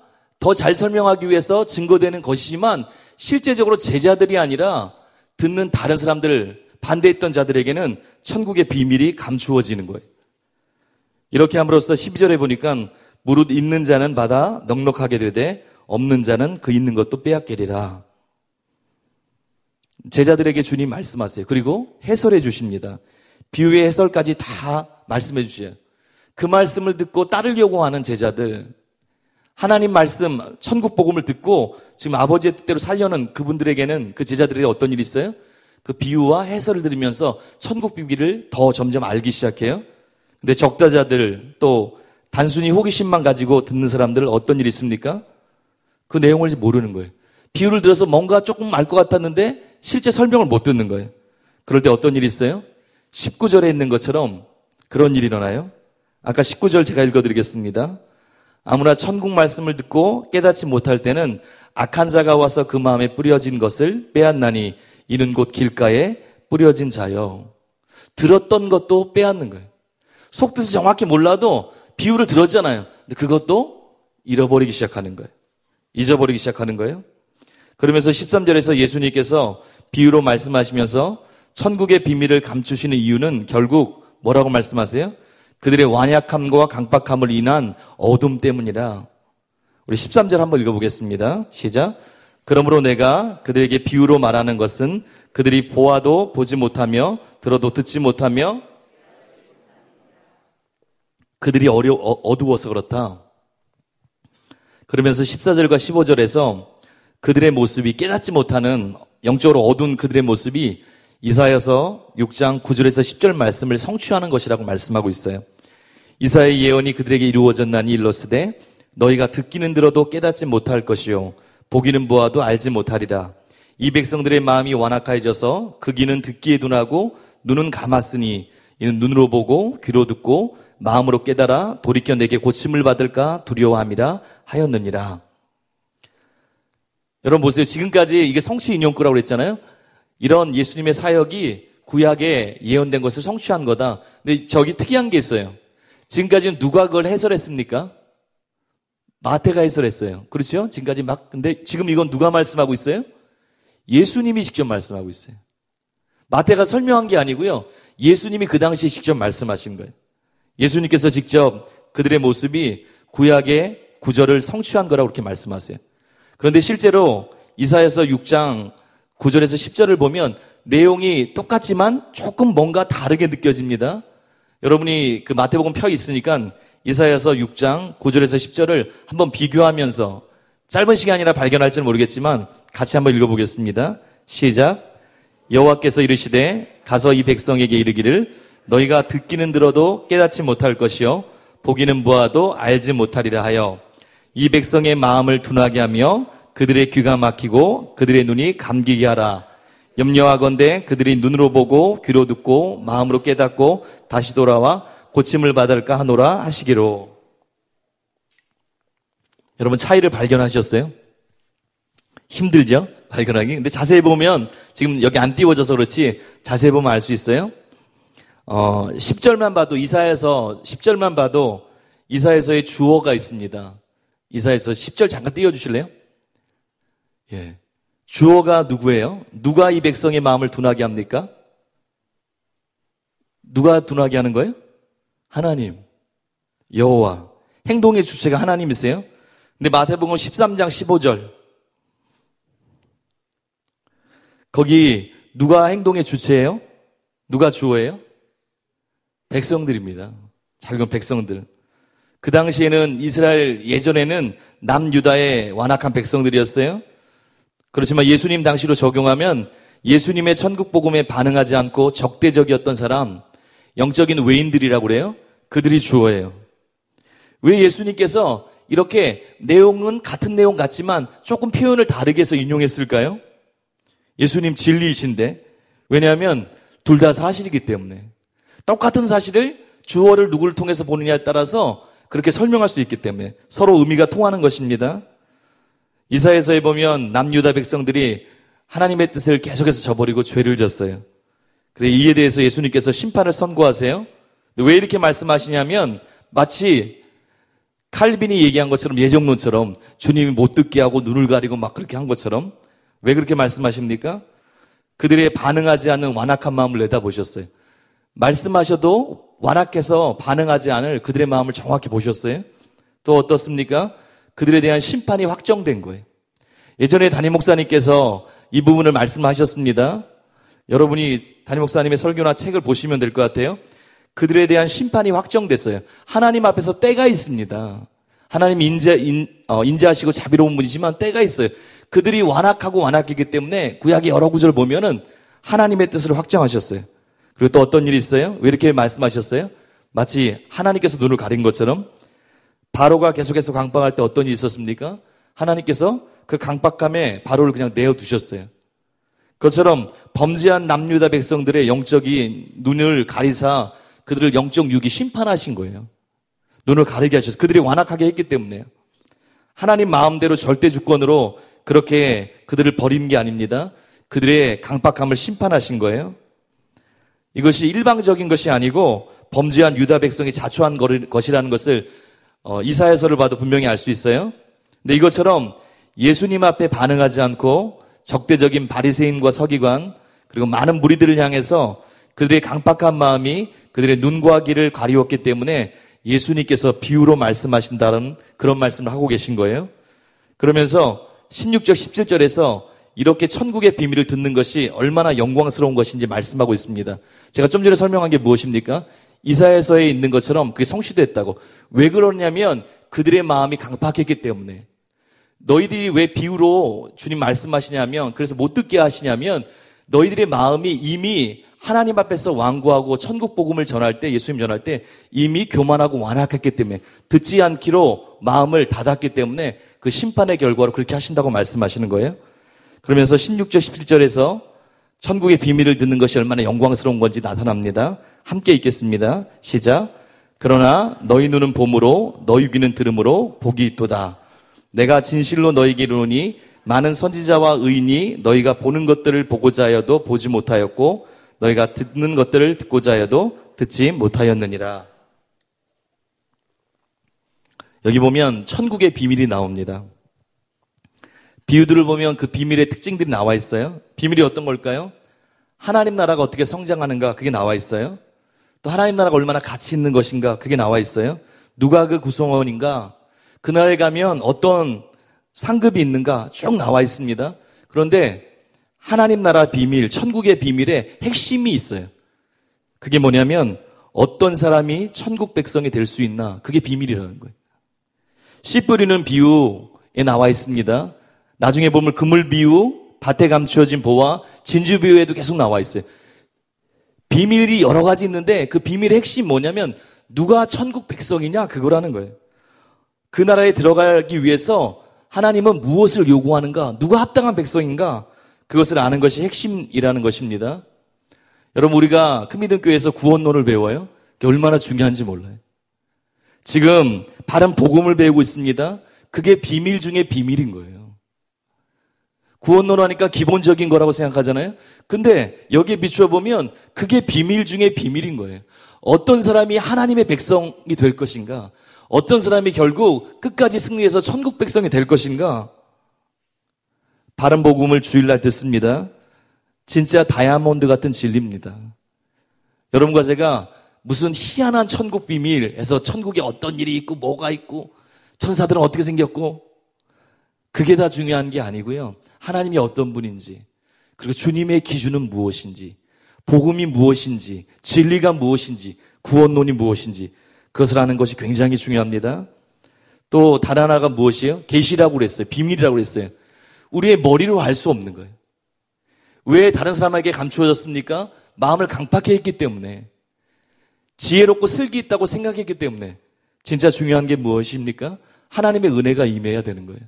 더 잘 설명하기 위해서 증거되는 것이지만 실제적으로 제자들이 아니라 듣는 다른 사람들, 반대했던 자들에게는 천국의 비밀이 감추어지는 거예요. 이렇게 함으로써 12절에 보니까 무릇 있는 자는 받아 넉넉하게 되되 없는 자는 그 있는 것도 빼앗기리라. 제자들에게 주님 말씀하세요. 그리고 해설해 주십니다. 비유의 해설까지 다 말씀해 주세요. 그 말씀을 듣고 따르려고 하는 제자들, 하나님 말씀, 천국 복음을 듣고 지금 아버지의 뜻대로 살려는 그분들에게는, 그 제자들에게 어떤 일이 있어요? 그 비유와 해설을 들으면서 천국 비밀을 더 점점 알기 시작해요. 근데 적다자들, 또 단순히 호기심만 가지고 듣는 사람들 어떤 일이 있습니까? 그 내용을 모르는 거예요. 비유를 들어서 뭔가 조금 알 것 같았는데 실제 설명을 못 듣는 거예요. 그럴 때 어떤 일이 있어요? 19절에 있는 것처럼 그런 일이 일어나요. 아까 19절 제가 읽어드리겠습니다. 아무나 천국 말씀을 듣고 깨닫지 못할 때는 악한 자가 와서 그 마음에 뿌려진 것을 빼앗나니 이는 곧 길가에 뿌려진 자요. 들었던 것도 빼앗는 거예요. 속뜻을 정확히 몰라도 비유를 들었잖아요. 근데 그것도 잃어버리기 시작하는 거예요. 잊어버리기 시작하는 거예요. 그러면서 13절에서 예수님께서 비유로 말씀하시면서 천국의 비밀을 감추시는 이유는 결국 뭐라고 말씀하세요? 그들의 완약함과 강박함을 인한 어둠 때문이라. 우리 13절 한번 읽어보겠습니다. 시작. 그러므로 내가 그들에게 비유로 말하는 것은 그들이 보아도 보지 못하며 들어도 듣지 못하며 그들이 어두워서 그렇다. 그러면서 14절과 15절에서 그들의 모습이 깨닫지 못하는 영적으로 어두운 그들의 모습이 이사야서 6장 9절에서 10절 말씀을 성취하는 것이라고 말씀하고 있어요. 이사야의 예언이 그들에게 이루어졌나니 일러스되 너희가 듣기는 들어도 깨닫지 못할 것이요 보기는 보아도 알지 못하리라. 이 백성들의 마음이 완악해져서 그 귀는 듣기에 둔하고 눈은 감았으니 이는 눈으로 보고 귀로 듣고 마음으로 깨달아 돌이켜 내게 고침을 받을까 두려워함이라 하였느니라. 여러분 보세요. 지금까지 이게 성취 인용구라고 그랬잖아요. 이런 예수님의 사역이 구약에 예언된 것을 성취한 거다. 근데 저기 특이한 게 있어요. 지금까지는 누가 그걸 해설했습니까? 마태가 해설했어요. 그렇죠? 지금까지 근데 지금 이건 누가 말씀하고 있어요? 예수님이 직접 말씀하고 있어요. 마태가 설명한 게 아니고요. 예수님이 그 당시에 직접 말씀하신 거예요. 예수님께서 직접 그들의 모습이 구약의 구절을 성취한 거라고 그렇게 말씀하세요. 그런데 실제로 이사야서 6장 9절에서 10절을 보면 내용이 똑같지만 조금 뭔가 다르게 느껴집니다. 여러분이 그 마태복음 펴 있으니까 이사야서 6장 9절에서 10절을 한번 비교하면서 짧은 시간이라 발견할지는 모르겠지만 같이 한번 읽어보겠습니다. 시작. 여호와께서 이르시되 가서 이 백성에게 이르기를 너희가 듣기는 들어도 깨닫지 못할 것이요 보기는 보아도 알지 못하리라 하여 이 백성의 마음을 둔하게 하며 그들의 귀가 막히고 그들의 눈이 감기게 하라. 염려하건대 그들이 눈으로 보고 귀로 듣고 마음으로 깨닫고 다시 돌아와 고침을 받을까 하노라 하시기로. 여러분 차이를 발견하셨어요? 힘들죠? 발견하기. 근데 자세히 보면 지금 여기 안 띄워져서 그렇지 자세히 보면 알 수 있어요. 10절만 봐도 이사야서 10절만 봐도 이사야서의 주어가 있습니다. 이사야서 10절 잠깐 띄워주실래요? 예. 주어가 누구예요? 누가 이 백성의 마음을 둔하게 합니까? 누가 둔하게 하는 거예요? 하나님, 여호와. 행동의 주체가 하나님이세요. 근데 마태복음 13장 15절 거기 누가 행동의 주체예요? 누가 주어예요? 백성들입니다. 작은 백성들. 그 당시에는 이스라엘 예전에는 남유다의 완악한 백성들이었어요. 그렇지만 예수님 당시로 적용하면 예수님의 천국 복음에 반응하지 않고 적대적이었던 사람, 영적인 외인들이라고 그래요. 그들이 주어예요. 왜 예수님께서 이렇게 내용은 같은 내용 같지만 조금 표현을 다르게 해서 인용했을까요? 예수님 진리이신데. 왜냐하면 둘 다 사실이기 때문에. 똑같은 사실을 주어를 누구를 통해서 보느냐에 따라서 그렇게 설명할 수 있기 때문에 서로 의미가 통하는 것입니다. 이사야서에 보면 남유다 백성들이 하나님의 뜻을 계속해서 저버리고 죄를 졌어요. 그래서 이에 대해서 예수님께서 심판을 선고하세요. 왜 이렇게 말씀하시냐면 마치 칼빈이 얘기한 것처럼 예정론처럼 주님이 못 듣게 하고 눈을 가리고 막 그렇게 한 것처럼. 왜 그렇게 말씀하십니까? 그들의 반응하지 않는 완악한 마음을 내다보셨어요. 말씀하셔도 완악해서 반응하지 않을 그들의 마음을 정확히 보셨어요. 또 어떻습니까? 그들에 대한 심판이 확정된 거예요. 예전에 담임 목사님께서 이 부분을 말씀하셨습니다. 여러분이 담임 목사님의 설교나 책을 보시면 될 것 같아요. 그들에 대한 심판이 확정됐어요. 하나님 앞에서 때가 있습니다. 하나님 인자하시고 자비로운 분이지만 때가 있어요. 그들이 완악하고 완악이기 때문에 구약의 여러 구절을 보면은 하나님의 뜻을 확정하셨어요. 그리고 또 어떤 일이 있어요? 왜 이렇게 말씀하셨어요? 마치 하나님께서 눈을 가린 것처럼 바로가 계속해서 강박할 때 어떤 일이 있었습니까? 하나님께서 그 강박감에 바로를 그냥 내어두셨어요. 그것처럼 범죄한 남유다 백성들의 영적인 눈을 가리사 그들을 영적 유기 심판하신 거예요. 눈을 가리게 하셔서 그들이 완악하게 했기 때문에요. 하나님 마음대로 절대 주권으로 그렇게 그들을 버린 게 아닙니다. 그들의 강박함을 심판하신 거예요. 이것이 일방적인 것이 아니고 범죄한 유다 백성이 자초한 것이라는 것을 이사야서를 봐도 분명히 알 수 있어요. 근데 이것처럼 예수님 앞에 반응하지 않고 적대적인 바리새인과 서기관 그리고 많은 무리들을 향해서 그들의 강박한 마음이 그들의 눈과 귀를 가리웠기 때문에 예수님께서 비유로 말씀하신다는 그런 말씀을 하고 계신 거예요. 그러면서 16절 17절에서 이렇게 천국의 비밀을 듣는 것이 얼마나 영광스러운 것인지 말씀하고 있습니다. 제가 좀 전에 설명한 게 무엇입니까? 이사야서에 있는 것처럼 그게 성취됐다고. 왜 그러냐면 그들의 마음이 강팍했기 때문에. 너희들이 왜 비유로 주님 말씀하시냐면, 그래서 못 듣게 하시냐면 너희들의 마음이 이미 하나님 앞에서 완고하고 천국 복음을 전할 때, 예수님 전할 때 이미 교만하고 완악했기 때문에, 듣지 않기로 마음을 닫았기 때문에 그 심판의 결과로 그렇게 하신다고 말씀하시는 거예요. 그러면서 16절 17절에서 천국의 비밀을 듣는 것이 얼마나 영광스러운 건지 나타납니다. 함께 읽겠습니다. 시작. 그러나 너희 눈은 봄으로 너희 귀는 들음으로 복이 있도다. 내가 진실로 너희에게 이르노니 많은 선지자와 의인이 너희가 보는 것들을 보고자 하여도 보지 못하였고 너희가 듣는 것들을 듣고자 하여도 듣지 못하였느니라. 여기 보면 천국의 비밀이 나옵니다. 비유들을 보면 그 비밀의 특징들이 나와 있어요. 비밀이 어떤 걸까요? 하나님 나라가 어떻게 성장하는가, 그게 나와 있어요. 또 하나님 나라가 얼마나 가치 있는 것인가, 그게 나와 있어요. 누가 그 구성원인가, 그 나라에 가면 어떤 상급이 있는가 쭉 나와 있습니다. 그런데 하나님 나라 비밀, 천국의 비밀에 핵심이 있어요. 그게 뭐냐면 어떤 사람이 천국 백성이 될 수 있나, 그게 비밀이라는 거예요. 씨 뿌리는 비유에 나와 있습니다. 나중에 보면 그물 비유, 밭에 감추어진 보화, 진주 비유에도 계속 나와 있어요. 비밀이 여러 가지 있는데 그 비밀의 핵심이 뭐냐면 누가 천국 백성이냐, 그거라는 거예요. 그 나라에 들어가기 위해서 하나님은 무엇을 요구하는가, 누가 합당한 백성인가, 그것을 아는 것이 핵심이라는 것입니다. 여러분, 우리가 큰믿음교회에서 구원론을 배워요. 그게 얼마나 중요한지 몰라요. 지금 바른 복음을 배우고 있습니다. 그게 비밀 중에 비밀인 거예요. 구원론 하니까 기본적인 거라고 생각하잖아요. 근데 여기에 비추어 보면 그게 비밀 중에 비밀인 거예요. 어떤 사람이 하나님의 백성이 될 것인가, 어떤 사람이 결국 끝까지 승리해서 천국 백성이 될 것인가. 바른 복음을 주일날 듣습니다. 진짜 다이아몬드 같은 진리입니다. 여러분과 제가 무슨 희한한 천국 비밀에서 천국에 어떤 일이 있고 뭐가 있고 천사들은 어떻게 생겼고, 그게 다 중요한 게 아니고요. 하나님이 어떤 분인지, 그리고 주님의 기준은 무엇인지, 복음이 무엇인지, 진리가 무엇인지, 구원론이 무엇인지, 그것을 아는 것이 굉장히 중요합니다. 또 다른 하나가 무엇이에요? 계시라고 그랬어요. 비밀이라고 그랬어요. 우리의 머리로 알 수 없는 거예요. 왜 다른 사람에게 감추어졌습니까? 마음을 강팍해 했기 때문에, 지혜롭고 슬기 있다고 생각했기 때문에. 진짜 중요한 게 무엇입니까? 하나님의 은혜가 임해야 되는 거예요.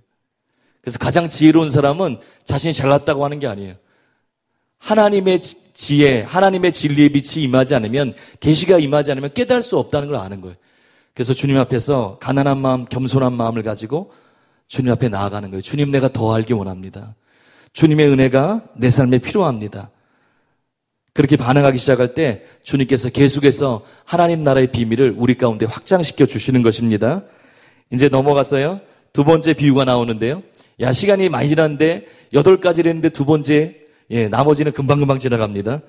그래서 가장 지혜로운 사람은 자신이 잘났다고 하는 게 아니에요. 하나님의 지혜, 하나님의 진리의 빛이 임하지 않으면, 계시가 임하지 않으면 깨달을 수 없다는 걸 아는 거예요. 그래서 주님 앞에서 가난한 마음, 겸손한 마음을 가지고 주님 앞에 나아가는 거예요. 주님, 내가 더 알기 원합니다. 주님의 은혜가 내 삶에 필요합니다. 그렇게 반응하기 시작할 때 주님께서 계속해서 하나님 나라의 비밀을 우리 가운데 확장시켜 주시는 것입니다. 이제 넘어가서요, 두 번째 비유가 나오는데요. 시간이 많이 지났는데 8가지를 했는데 두 번째, 나머지는 금방금방 지나갑니다.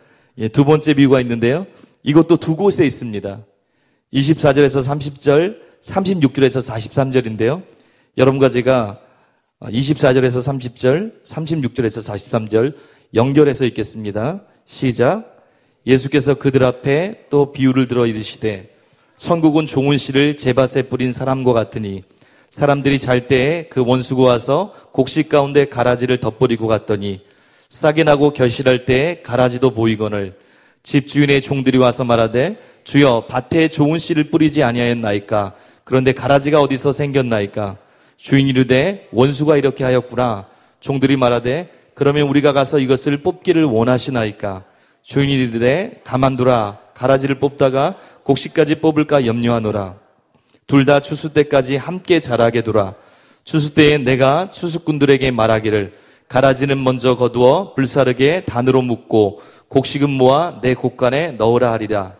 두 번째 비유가 있는데요. 이것도 두 곳에 있습니다. 24절에서 30절, 36절에서 43절인데요. 여러분과 제가 24절에서 30절, 36절에서 43절 연결해서 읽겠습니다. 시작. 예수께서 그들 앞에 또 비유를 들어 이르시되, 천국은 좋은 씨를 제밭에 뿌린 사람과 같으니 사람들이 잘 때에 그 원수가 와서 곡식 가운데 가라지를 덧버리고 갔더니 싹이 나고 결실할 때에 가라지도 보이거늘 집주인의 종들이 와서 말하되, 주여, 밭에 좋은 씨를 뿌리지 아니하였나이까? 그런데 가라지가 어디서 생겼나이까? 주인이 이르되, 원수가 이렇게 하였구나. 종들이 말하되, 그러면 우리가 가서 이것을 뽑기를 원하시나이까? 주인이 이르되, 가만두라. 가라지를 뽑다가 곡식까지 뽑을까 염려하노라. 둘 다 추수 때까지 함께 자라게 두라. 추수 때에 내가 추수꾼들에게 말하기를, 가라지는 먼저 거두어 불사르게 단으로 묶고 곡식은 모아 내 곡간에 넣으라 하리라.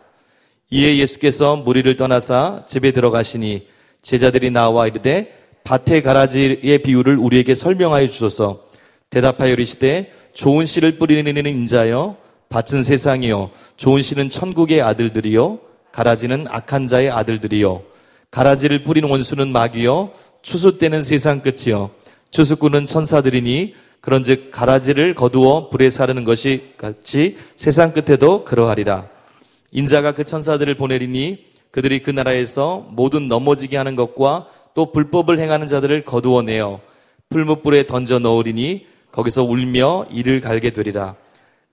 이에 예수께서 무리를 떠나사 집에 들어가시니 제자들이 나와 이르되, 밭의 가라지의 비유를 우리에게 설명하여 주소서. 대답하여 이르시되, 좋은 씨를 뿌리는 인자여, 밭은 세상이요, 좋은 씨는 천국의 아들들이요, 가라지는 악한 자의 아들들이요. 가라지를 뿌린 원수는 마귀요, 추수 때는 세상 끝이요, 추수꾼은 천사들이니 그런즉 가라지를 거두어 불에 사르는 것이 같이 세상 끝에도 그러하리라. 인자가 그 천사들을 보내리니 그들이 그 나라에서 모든 넘어지게 하는 것과 또 불법을 행하는 자들을 거두어내어 풀무불에 던져 넣으리니 거기서 울며 이를 갈게 되리라.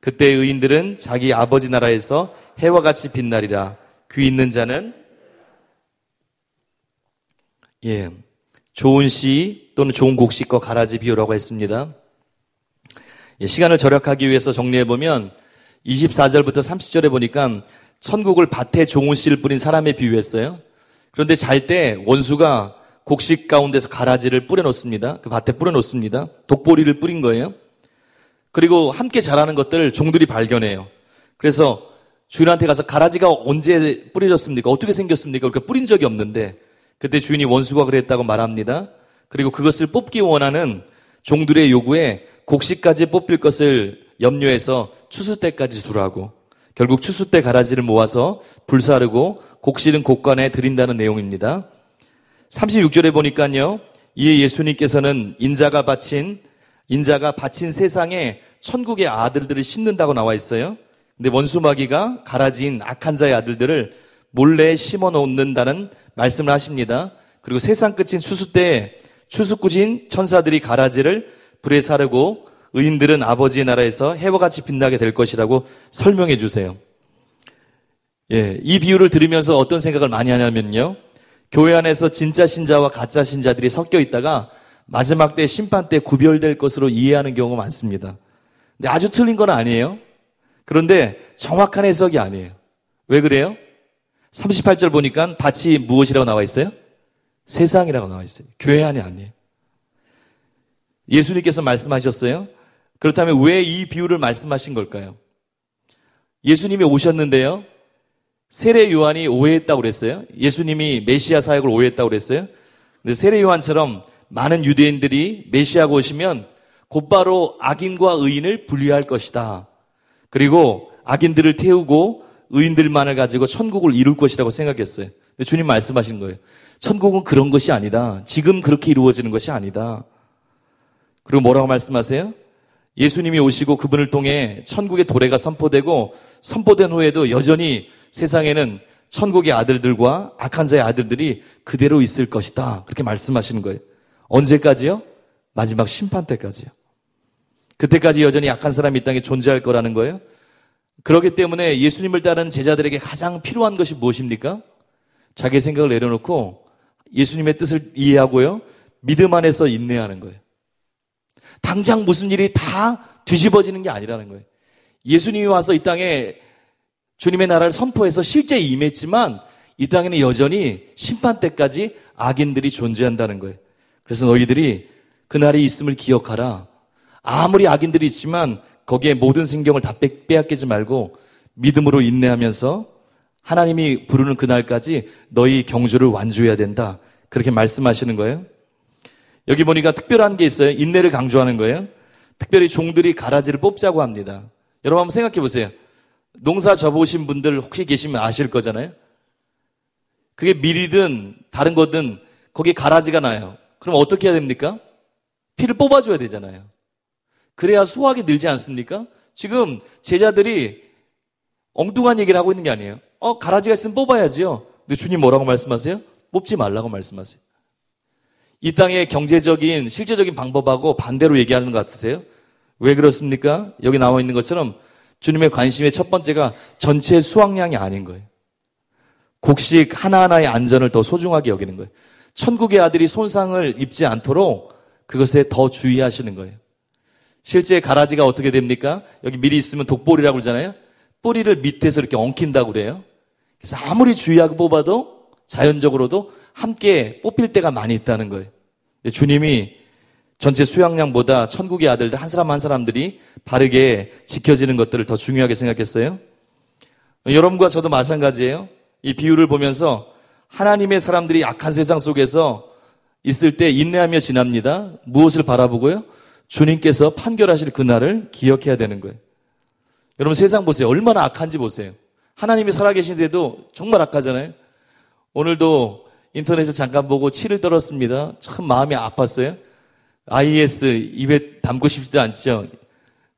그때 의인들은 자기 아버지 나라에서 해와 같이 빛나리라. 귀 있는 자는 좋은 씨 또는 좋은 곡식과 가라지 비유라고 했습니다. 시간을 절약하기 위해서 정리해보면 24절부터 30절에 보니까 천국을 밭에 좋은 씨를 뿌린 사람에 비유했어요. 그런데 잘 때 원수가 곡식 가운데서 가라지를 뿌려놓습니다. 그 밭에 뿌려놓습니다. 독보리를 뿌린 거예요. 그리고 함께 자라는 것들을 종들이 발견해요. 그래서 주인한테 가서 가라지가 언제 뿌려졌습니까? 어떻게 생겼습니까? 그러니까 뿌린 적이 없는데, 그때 주인이 원수가 그랬다고 말합니다. 그리고 그것을 뽑기 원하는 종들의 요구에 곡식까지 뽑힐 것을 염려해서 추수 때까지 두라고, 결국 추수 때 가라지를 모아서 불사르고 곡실은 곡간에 드린다는 내용입니다. 36절에 보니까요, 이에 예수님께서는 인자가 바친 세상에 천국의 아들들을 심는다고 나와 있어요. 근데 원수마귀가 가라지인 악한 자의 아들들을 몰래 심어 놓는다는 말씀을 하십니다. 그리고 세상 끝인 추수 때에 추수꾼인 천사들이 가라지를 불에 사르고 의인들은 아버지의 나라에서 해와 같이 빛나게 될 것이라고 설명해 주세요. 이 비유를 들으면서 어떤 생각을 많이 하냐면요, 교회 안에서 진짜 신자와 가짜 신자들이 섞여 있다가 마지막 때 심판 때 구별될 것으로 이해하는 경우가 많습니다. 근데 아주 틀린 건 아니에요. 그런데 정확한 해석이 아니에요. 왜 그래요? 38절 보니까 밭이 무엇이라고 나와 있어요? 세상이라고 나와 있어요. 교회 안이 아니에요. 예수님께서 말씀하셨어요. 그렇다면 왜 이 비유를 말씀하신 걸까요? 예수님이 오셨는데요, 세례 요한이 오해했다고 그랬어요. 예수님이 메시아 사역을 오해했다고 그랬어요. 근데 세례 요한처럼 많은 유대인들이 메시아가 오시면 곧바로 악인과 의인을 분리할 것이다. 그리고 악인들을 태우고 의인들만을 가지고 천국을 이룰 것이라고 생각했어요. 근데 주님 말씀하신 거예요. 천국은 그런 것이 아니다. 지금 그렇게 이루어지는 것이 아니다. 그리고 뭐라고 말씀하세요? 예수님이 오시고 그분을 통해 천국의 도래가 선포되고 선포된 후에도 여전히 세상에는 천국의 아들들과 악한 자의 아들들이 그대로 있을 것이다. 그렇게 말씀하시는 거예요. 언제까지요? 마지막 심판 때까지요. 그때까지 여전히 약한 사람이 이 땅에 존재할 거라는 거예요. 그렇기 때문에 예수님을 따르는 제자들에게 가장 필요한 것이 무엇입니까? 자기의 생각을 내려놓고 예수님의 뜻을 이해하고요, 믿음 안에서 인내하는 거예요. 당장 무슨 일이 다 뒤집어지는 게 아니라는 거예요. 예수님이 와서 이 땅에 주님의 나라를 선포해서 실제 임했지만 이 땅에는 여전히 심판 때까지 악인들이 존재한다는 거예요. 그래서 너희들이 그날이 있음을 기억하라. 아무리 악인들이 있지만 거기에 모든 신경을 다 빼앗기지 말고 믿음으로 인내하면서 하나님이 부르는 그날까지 너희 경주를 완주해야 된다. 그렇게 말씀하시는 거예요. 여기 보니까 특별한 게 있어요. 인내를 강조하는 거예요. 특별히 종들이 가라지를 뽑자고 합니다. 여러분 한번 생각해 보세요. 농사 접어오신 분들 혹시 계시면 아실 거잖아요. 그게 밀이든 다른 거든 거기에 가라지가 나요. 그럼 어떻게 해야 됩니까? 피를 뽑아줘야 되잖아요. 그래야 수확이 늘지 않습니까? 지금 제자들이 엉뚱한 얘기를 하고 있는 게 아니에요. 가라지가 있으면 뽑아야지요. 근데 주님 뭐라고 말씀하세요? 뽑지 말라고 말씀하세요. 이 땅의 경제적인, 실제적인 방법하고 반대로 얘기하는 것 같으세요? 왜 그렇습니까? 여기 나와 있는 것처럼 주님의 관심의 첫 번째가 전체 수확량이 아닌 거예요. 곡식 하나하나의 안전을 더 소중하게 여기는 거예요. 천국의 아들이 손상을 입지 않도록 그것에 더 주의하시는 거예요. 실제 가라지가 어떻게 됩니까? 여기 밀이 있으면 독보리라고 그러잖아요. 뿌리를 밑에서 이렇게 엉킨다고 그래요. 그래서 아무리 주의하고 뽑아도 자연적으로도 함께 뽑힐 때가 많이 있다는 거예요. 주님이 전체 수확량보다 천국의 아들들 한 사람 한 사람들이 바르게 지켜지는 것들을 더 중요하게 생각했어요. 여러분과 저도 마찬가지예요. 이 비유를 보면서 하나님의 사람들이 악한 세상 속에서 있을 때 인내하며 지납니다. 무엇을 바라보고요? 주님께서 판결하실 그날을 기억해야 되는 거예요. 여러분 세상 보세요. 얼마나 악한지 보세요. 하나님이 살아계신데도 정말 악하잖아요. 오늘도 인터넷에 잠깐 보고 치를 떨었습니다. 참 마음이 아팠어요. IS 입에 담고 싶지도 않죠.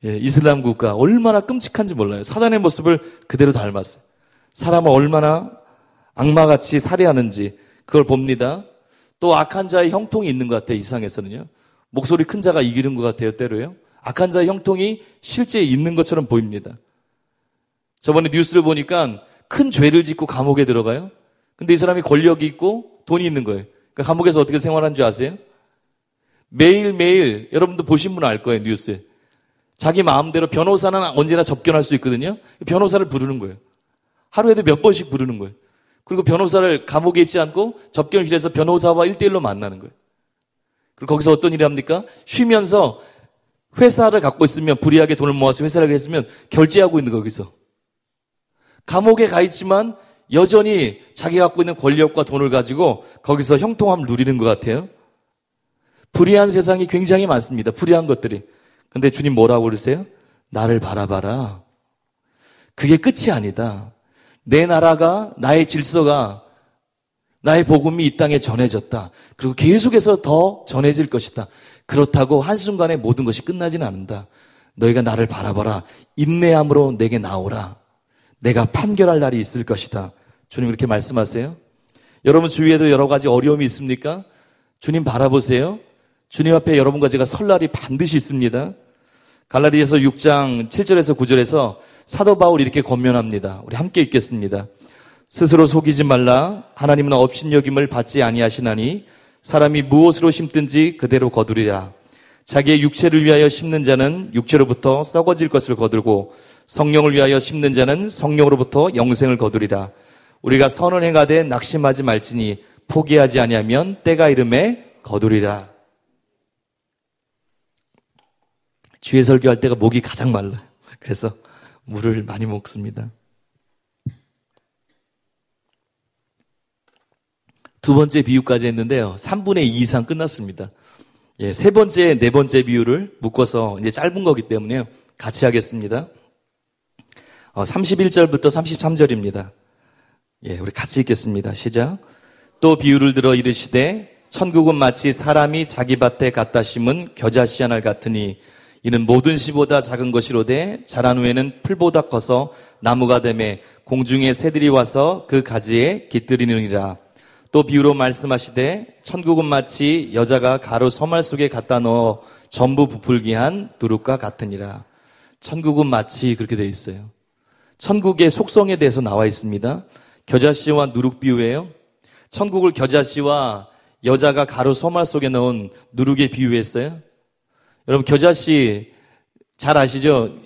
이슬람 국가 얼마나 끔찍한지 몰라요. 사단의 모습을 그대로 닮았어요. 사람을 얼마나 악마같이 살해하는지 그걸 봅니다. 또 악한 자의 형통이 있는 것 같아요. 이 세상에서는요. 목소리 큰 자가 이기는 것 같아요. 때로요. 악한 자의 형통이 실제 있는 것처럼 보입니다. 저번에 뉴스를 보니까 큰 죄를 짓고 감옥에 들어가요. 근데 이 사람이 권력이 있고 돈이 있는 거예요. 그러니까 감옥에서 어떻게 생활하는 줄 아세요? 매일매일 여러분도 보신 분은 알 거예요. 뉴스에. 자기 마음대로 변호사는 언제나 접견할 수 있거든요. 변호사를 부르는 거예요. 하루에도 몇 번씩 부르는 거예요. 그리고 변호사를 감옥에 있지 않고 접견실에서 변호사와 1대1로 만나는 거예요. 그리고 거기서 어떤 일을 합니까? 쉬면서 회사를 갖고 있으면 불이하게 돈을 모아서 회사를 했으면 결제하고 있는 거기서. 감옥에 가 있지만 여전히 자기가 갖고 있는 권력과 돈을 가지고 거기서 형통함을 누리는 것 같아요. 불의한 세상이 굉장히 많습니다. 불의한 것들이. 근데 주님 뭐라고 그러세요? 나를 바라봐라. 그게 끝이 아니다. 내 나라가, 나의 질서가, 나의 복음이 이 땅에 전해졌다. 그리고 계속해서 더 전해질 것이다. 그렇다고 한순간에 모든 것이 끝나지는 않는다. 너희가 나를 바라봐라. 인내함으로 내게 나오라. 내가 판결할 날이 있을 것이다. 주님 그렇게 말씀하세요. 여러분 주위에도 여러 가지 어려움이 있습니까? 주님 바라보세요. 주님 앞에 여러분과 제가 설 날이 반드시 있습니다. 갈라디아서 6장 7절에서 9절에서 사도 바울이 이렇게 권면합니다. 우리 함께 읽겠습니다. 스스로 속이지 말라. 하나님은 업신여김을 받지 아니하시나니 사람이 무엇으로 심든지 그대로 거두리라. 자기의 육체를 위하여 심는 자는 육체로부터 썩어질 것을 거두고 성령을 위하여 심는 자는 성령으로부터 영생을 거두리라. 우리가 선을 행하되 낙심하지 말지니 포기하지 아니하면 때가 이름에 거두리라. 주의 설교할 때가 목이 가장 말라요. 그래서 물을 많이 먹습니다. 두 번째 비유까지 했는데요. 3분의 2 이상 끝났습니다. 예, 세 번째, 네 번째 비유를 묶어서 이제 짧은 거기 때문에요. 같이 하겠습니다. 31절부터 33절입니다. 예, 우리 같이 읽겠습니다. 시작. 또 비유를 들어 이르시되 천국은 마치 사람이 자기 밭에 갖다 심은 겨자씨 한 알 같으니 이는 모든 씨보다 작은 것이로되 자란 후에는 풀보다 커서 나무가 되매 공중의 새들이 와서 그 가지에 깃들이느니라. 또 비유로 말씀하시되 천국은 마치 여자가 가루 서말 속에 갖다 넣어 전부 부풀게 한 누룩과 같으니라. 천국은 마치 그렇게 되어 있어요. 천국의 속성에 대해서 나와 있습니다. 겨자씨와 누룩 비유예요. 천국을 겨자씨와 여자가 가루 서말 속에 넣은 누룩에 비유했어요. 여러분 겨자씨 잘 아시죠?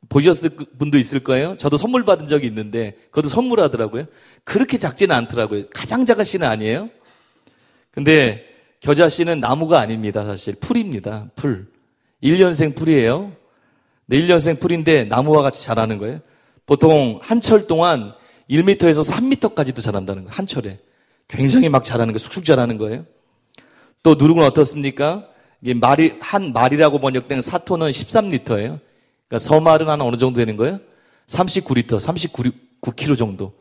보셨을 분도 있을 거예요. 저도 선물 받은 적이 있는데 그것도 선물하더라고요. 그렇게 작지는 않더라고요. 가장 작은 씨는 아니에요. 근데 겨자씨는 나무가 아닙니다. 사실 풀입니다. 풀. 1년생 풀이에요. 네, 1년생 풀인데 나무와 같이 자라는 거예요. 보통 한 철 동안 1m에서 3m까지도 자란다는 거예요. 한 철에. 굉장히 막 자라는 거예요. 쑥쑥 자라는 거예요. 또 누룩은 어떻습니까? 이게 한 말이라고 번역된 사토는 13리터예요. 그러니까 서말은 한 어느 정도 되는 거예요? 39리터, 39kg 정도.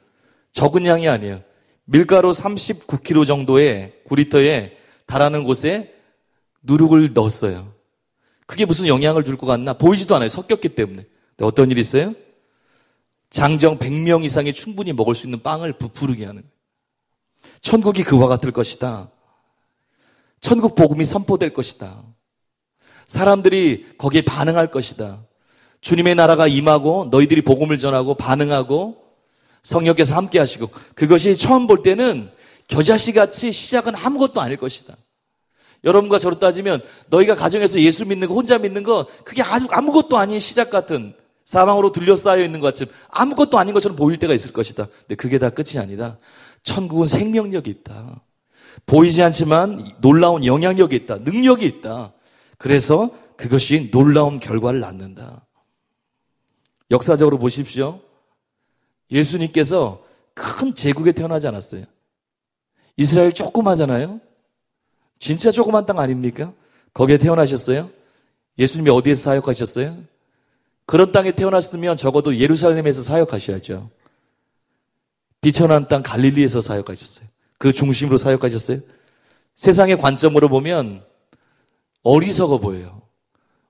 적은 양이 아니에요. 밀가루 39kg 정도의 9리터에 달하는 곳에 누룩을 넣었어요. 그게 무슨 영향을 줄 것 같나? 보이지도 않아요. 섞였기 때문에. 근데 어떤 일이 있어요? 장정 100명 이상이 충분히 먹을 수 있는 빵을 부풀게 하는 거예요. 천국이 그와 같을 것이다. 천국 복음이 선포될 것이다. 사람들이 거기에 반응할 것이다. 주님의 나라가 임하고 너희들이 복음을 전하고 반응하고 성령께서 함께 하시고 그것이 처음 볼 때는 겨자씨같이 시작은 아무것도 아닐 것이다. 여러분과 저로 따지면 너희가 가정에서 예수 믿는 거 혼자 믿는 거 그게 아주 아무것도 아닌 시작 같은 사방으로 둘러싸여 있는 것 같이 아무것도 아닌 것처럼 보일 때가 있을 것이다. 근데 그게 다 끝이 아니다. 천국은 생명력이 있다. 보이지 않지만 놀라운 영향력이 있다. 능력이 있다. 그래서 그것이 놀라운 결과를 낳는다. 역사적으로 보십시오. 예수님께서 큰 제국에 태어나지 않았어요. 이스라엘 조그마잖아요. 진짜 조그만 땅 아닙니까? 거기에 태어나셨어요. 예수님이 어디에서 사역하셨어요? 그런 땅에 태어났으면 적어도 예루살렘에서 사역하셔야죠. 비천한 땅 갈릴리에서 사역하셨어요. 그 중심으로 사역하셨어요. 세상의 관점으로 보면 어리석어 보여요.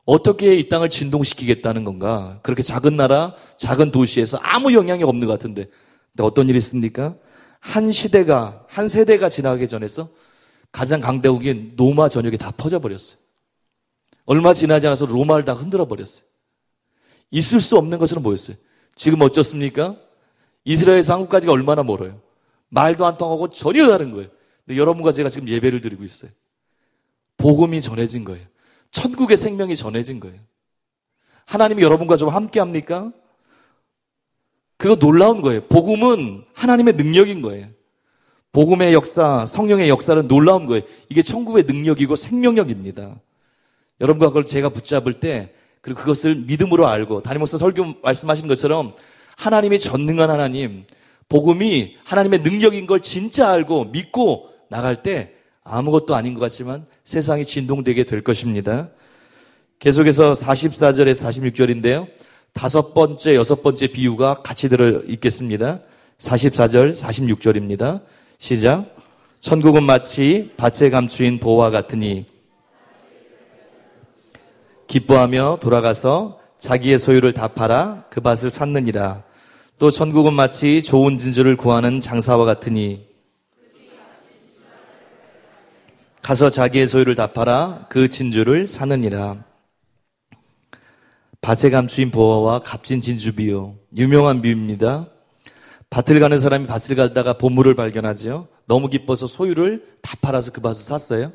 어떻게 이 땅을 진동시키겠다는 건가? 그렇게 작은 나라, 작은 도시에서 아무 영향이 없는 것 같은데. 근데 어떤 일이 있습니까? 한 세대가 지나가기 전에서 가장 강대국인 로마 전역에 다 퍼져버렸어요. 얼마 지나지 않아서 로마를 다 흔들어 버렸어요. 있을 수 없는 것처럼 보였어요. 지금 어쩌습니까? 이스라엘에서 한국까지가 얼마나 멀어요. 말도 안 통하고 전혀 다른 거예요. 근데 여러분과 제가 지금 예배를 드리고 있어요. 복음이 전해진 거예요. 천국의 생명이 전해진 거예요. 하나님이 여러분과 좀 함께 합니까? 그거 놀라운 거예요. 복음은 하나님의 능력인 거예요. 복음의 역사, 성령의 역사는 놀라운 거예요. 이게 천국의 능력이고 생명력입니다. 여러분과 그걸 제가 붙잡을 때 그리고 그것을 믿음으로 알고 담임 목사 설교 말씀하신 것처럼 하나님이 전능한 하나님, 복음이 하나님의 능력인 걸 진짜 알고 믿고 나갈 때 아무것도 아닌 것 같지만 세상이 진동되게 될 것입니다. 계속해서 44절에서 46절인데요. 다섯 번째, 여섯 번째 비유가 같이 들어 있겠습니다. 44절, 46절입니다. 시작. 천국은 마치 밭에 감추인 보와 같으니 기뻐하며 돌아가서 자기의 소유를 다 팔아 그 밭을 샀느니라. 또 천국은 마치 좋은 진주를 구하는 장사와 같으니 가서 자기의 소유를 다 팔아 그 진주를 사느니라. 밭에 감추인 보화와 값진 진주 비유, 유명한 비유입니다. 밭을 가는 사람이 밭을 가다가 보물을 발견하죠. 너무 기뻐서 소유를 다 팔아서 그 밭을 샀어요.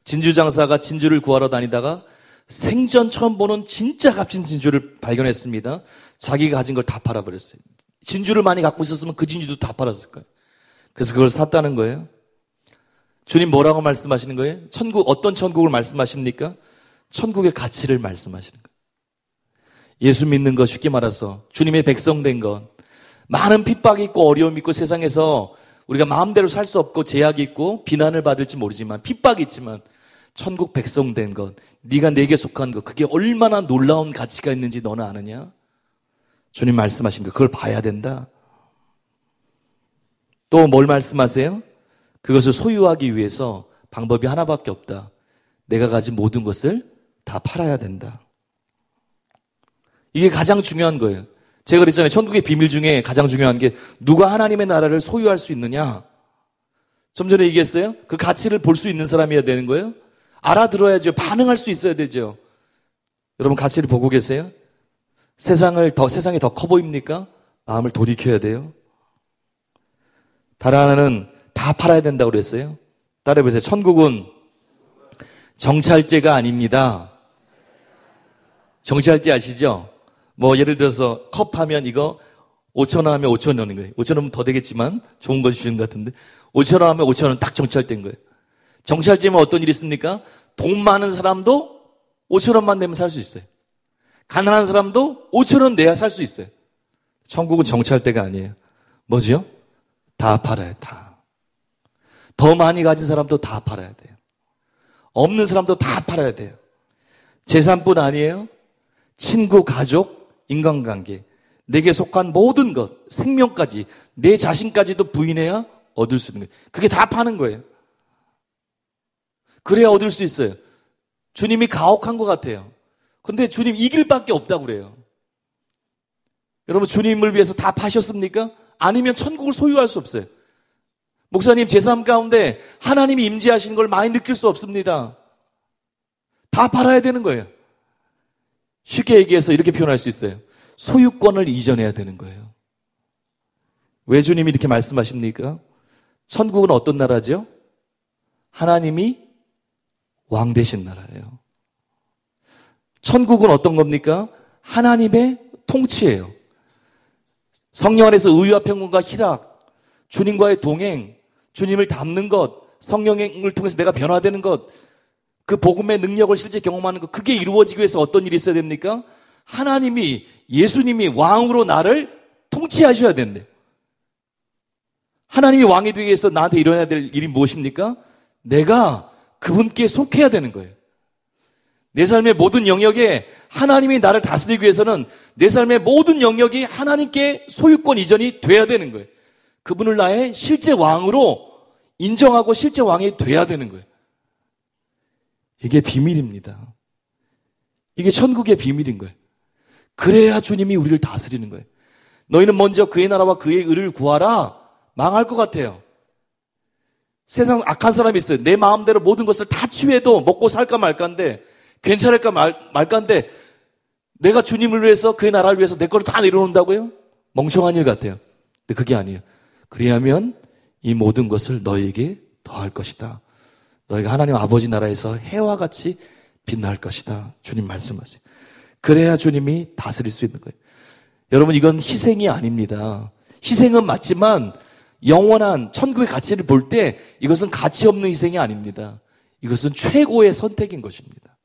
진주 장사가 진주를 구하러 다니다가 생전 처음 보는 진짜 값진 진주를 발견했습니다. 자기가 가진 걸 다 팔아버렸어요. 진주를 많이 갖고 있었으면 그 진주도 다 팔았을 거예요. 그래서 그걸 샀다는 거예요. 주님 뭐라고 말씀하시는 거예요? 천국, 어떤 천국을 말씀하십니까? 천국의 가치를 말씀하시는 거예요. 예수 믿는 것, 쉽게 말해서 주님의 백성 된 것, 많은 핍박이 있고 어려움이 있고 세상에서 우리가 마음대로 살 수 없고 제약이 있고 비난을 받을지 모르지만 핍박이 있지만 천국 백성 된 것, 네가 내게 속한 것, 그게 얼마나 놀라운 가치가 있는지 너는 아느냐? 주님 말씀하신 거, 그걸 봐야 된다. 또 뭘 말씀하세요? 그것을 소유하기 위해서 방법이 하나밖에 없다. 내가 가진 모든 것을 다 팔아야 된다. 이게 가장 중요한 거예요. 제가 그랬잖아요. 천국의 비밀 중에 가장 중요한 게 누가 하나님의 나라를 소유할 수 있느냐. 좀 전에 얘기했어요. 그 가치를 볼 수 있는 사람이어야 되는 거예요. 알아들어야죠. 반응할 수 있어야 되죠. 여러분 가치를 보고 계세요? 세상이 더 커 보입니까? 마음을 돌이켜야 돼요. 다른 하나는 다 팔아야 된다고 그랬어요. 따라해보세요. 천국은 정찰제가 아닙니다. 정찰제 아시죠? 뭐 예를 들어서 컵 하면 이거 5,000원 하면 5,000원인 거예요. 5,000원은 더 되겠지만 좋은 거 주시는 것 같은데 5,000원 하면 5,000원 딱 정찰된 거예요. 정찰제면 어떤 일이 있습니까? 돈 많은 사람도 5,000원만 내면 살 수 있어요. 가난한 사람도 5,000원 내야 살 수 있어요. 천국은 정찰대가 아니에요. 뭐죠? 다 팔아요. 다. 더 많이 가진 사람도 다 팔아야 돼요. 없는 사람도 다 팔아야 돼요. 재산뿐 아니에요. 친구, 가족, 인간관계, 내게 속한 모든 것, 생명까지, 내 자신까지도 부인해야 얻을 수 있는 거예요. 그게 다 파는 거예요. 그래야 얻을 수 있어요. 주님이 가혹한 것 같아요. 근데 주님 이 길밖에 없다고 그래요. 여러분 주님을 위해서 다 파셨습니까? 아니면 천국을 소유할 수 없어요. 목사님 제 삶 가운데 하나님이 임재하시는 걸 많이 느낄 수 없습니다. 다 팔아야 되는 거예요. 쉽게 얘기해서 이렇게 표현할 수 있어요. 소유권을 이전해야 되는 거예요. 왜 주님이 이렇게 말씀하십니까? 천국은 어떤 나라죠? 하나님이 왕 되신 나라예요. 천국은 어떤 겁니까? 하나님의 통치예요. 성령 안에서 의와 평온과 희락, 주님과의 동행, 주님을 닮는 것, 성령을 통해서 내가 변화되는 것, 그 복음의 능력을 실제 경험하는 것, 그게 이루어지기 위해서 어떤 일이 있어야 됩니까? 하나님이, 예수님이 왕으로 나를 통치하셔야 된대요. 하나님이 왕이 되기 위해서 나한테 일어나야 될 일이 무엇입니까? 내가 그분께 속해야 되는 거예요. 내 삶의 모든 영역에 하나님이 나를 다스리기 위해서는 내 삶의 모든 영역이 하나님께 소유권 이전이 돼야 되는 거예요. 그분을 나의 실제 왕으로 인정하고 실제 왕이 돼야 되는 거예요. 이게 비밀입니다. 이게 천국의 비밀인 거예요. 그래야 주님이 우리를 다스리는 거예요. 너희는 먼저 그의 나라와 그의 의를 구하라. 망할 것 같아요. 세상 악한 사람이 있어요. 내 마음대로 모든 것을 다 취해도 먹고 살까 말까인데 괜찮을까 말까인데 내가 주님을 위해서 그의 나라를 위해서 내 거를 다 내려놓는다고요? 멍청한 일 같아요. 근데 그게 아니에요. 그리하면 이 모든 것을 너희에게 더할 것이다. 너희가 하나님 아버지 나라에서 해와 같이 빛날 것이다. 주님 말씀하세요. 그래야 주님이 다스릴 수 있는 거예요. 여러분 이건 희생이 아닙니다. 희생은 맞지만 영원한 천국의 가치를 볼 때 이것은 가치 없는 희생이 아닙니다. 이것은 최고의 선택인 것입니다.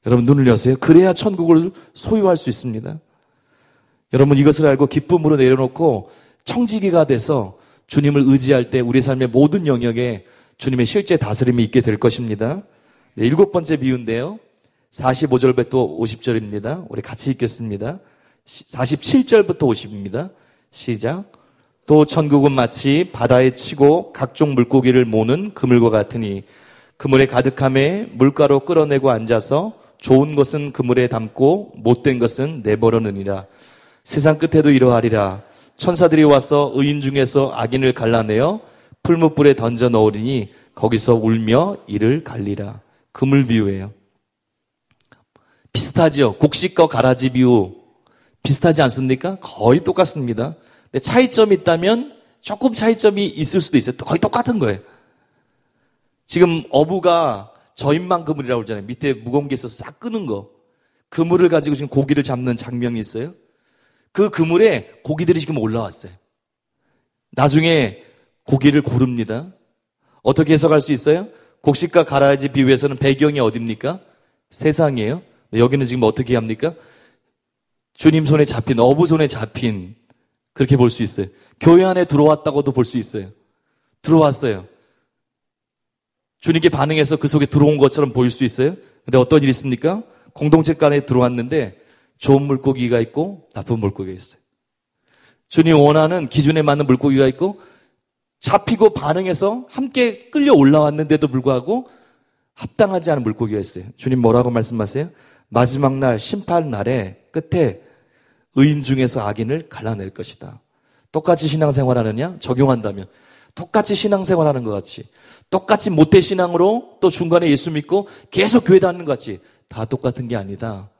여러분 눈을 여세요. 그래야 천국을 소유할 수 있습니다. 여러분 이것을 알고 기쁨으로 내려놓고 청지기가 돼서 주님을 의지할 때 우리 삶의 모든 영역에 주님의 실제 다스림이 있게 될 것입니다. 네, 일곱 번째 비유인데요. 45절부터 50절입니다. 우리 같이 읽겠습니다. 47절부터 50입니다. 시작. 또 천국은 마치 바다에 치고 각종 물고기를 모는 그물과 같으니 그물에 가득함에 물가로 끌어내고 앉아서 좋은 것은 그물에 담고 못된 것은 내버려느니라. 세상 끝에도 이러하리라. 천사들이 와서 의인 중에서 악인을 갈라내어 풀무불에 던져 넣으리니 거기서 울며 이를 갈리라. 그물 비유예요. 비슷하죠? 곡식과 가라지 비유 비슷하지 않습니까? 거의 똑같습니다. 근데 차이점이 있다면 조금 차이점이 있을 수도 있어요. 거의 똑같은 거예요. 지금 어부가 저인망 그물이라고 그러잖아요. 밑에 무거운 게 있어서 싹 끄는 거. 그물을 가지고 지금 고기를 잡는 장면이 있어요. 그 그물에 고기들이 지금 올라왔어요. 나중에 고기를 고릅니다. 어떻게 해석할 수 있어요? 곡식과 가라지 비유에서는 배경이 어딥니까? 세상이에요. 여기는 지금 어떻게 합니까? 주님 손에 잡힌, 어부 손에 잡힌, 그렇게 볼 수 있어요. 교회 안에 들어왔다고도 볼 수 있어요. 들어왔어요. 주님께 반응해서 그 속에 들어온 것처럼 보일 수 있어요. 근데 어떤 일이 있습니까? 공동체 간에 들어왔는데 좋은 물고기가 있고 나쁜 물고기가 있어요. 주님 원하는 기준에 맞는 물고기가 있고 잡히고 반응해서 함께 끌려 올라왔는데도 불구하고 합당하지 않은 물고기가 있어요. 주님 뭐라고 말씀하세요? 마지막 날 심판 날에 끝에 의인 중에서 악인을 갈라낼 것이다. 똑같이 신앙생활하느냐? 적용한다면 똑같이 신앙생활하는 것 같이 똑같이 모태신앙으로 또 중간에 예수 믿고 계속 교회 다니는 것 같이 다 똑같은 게 아니다.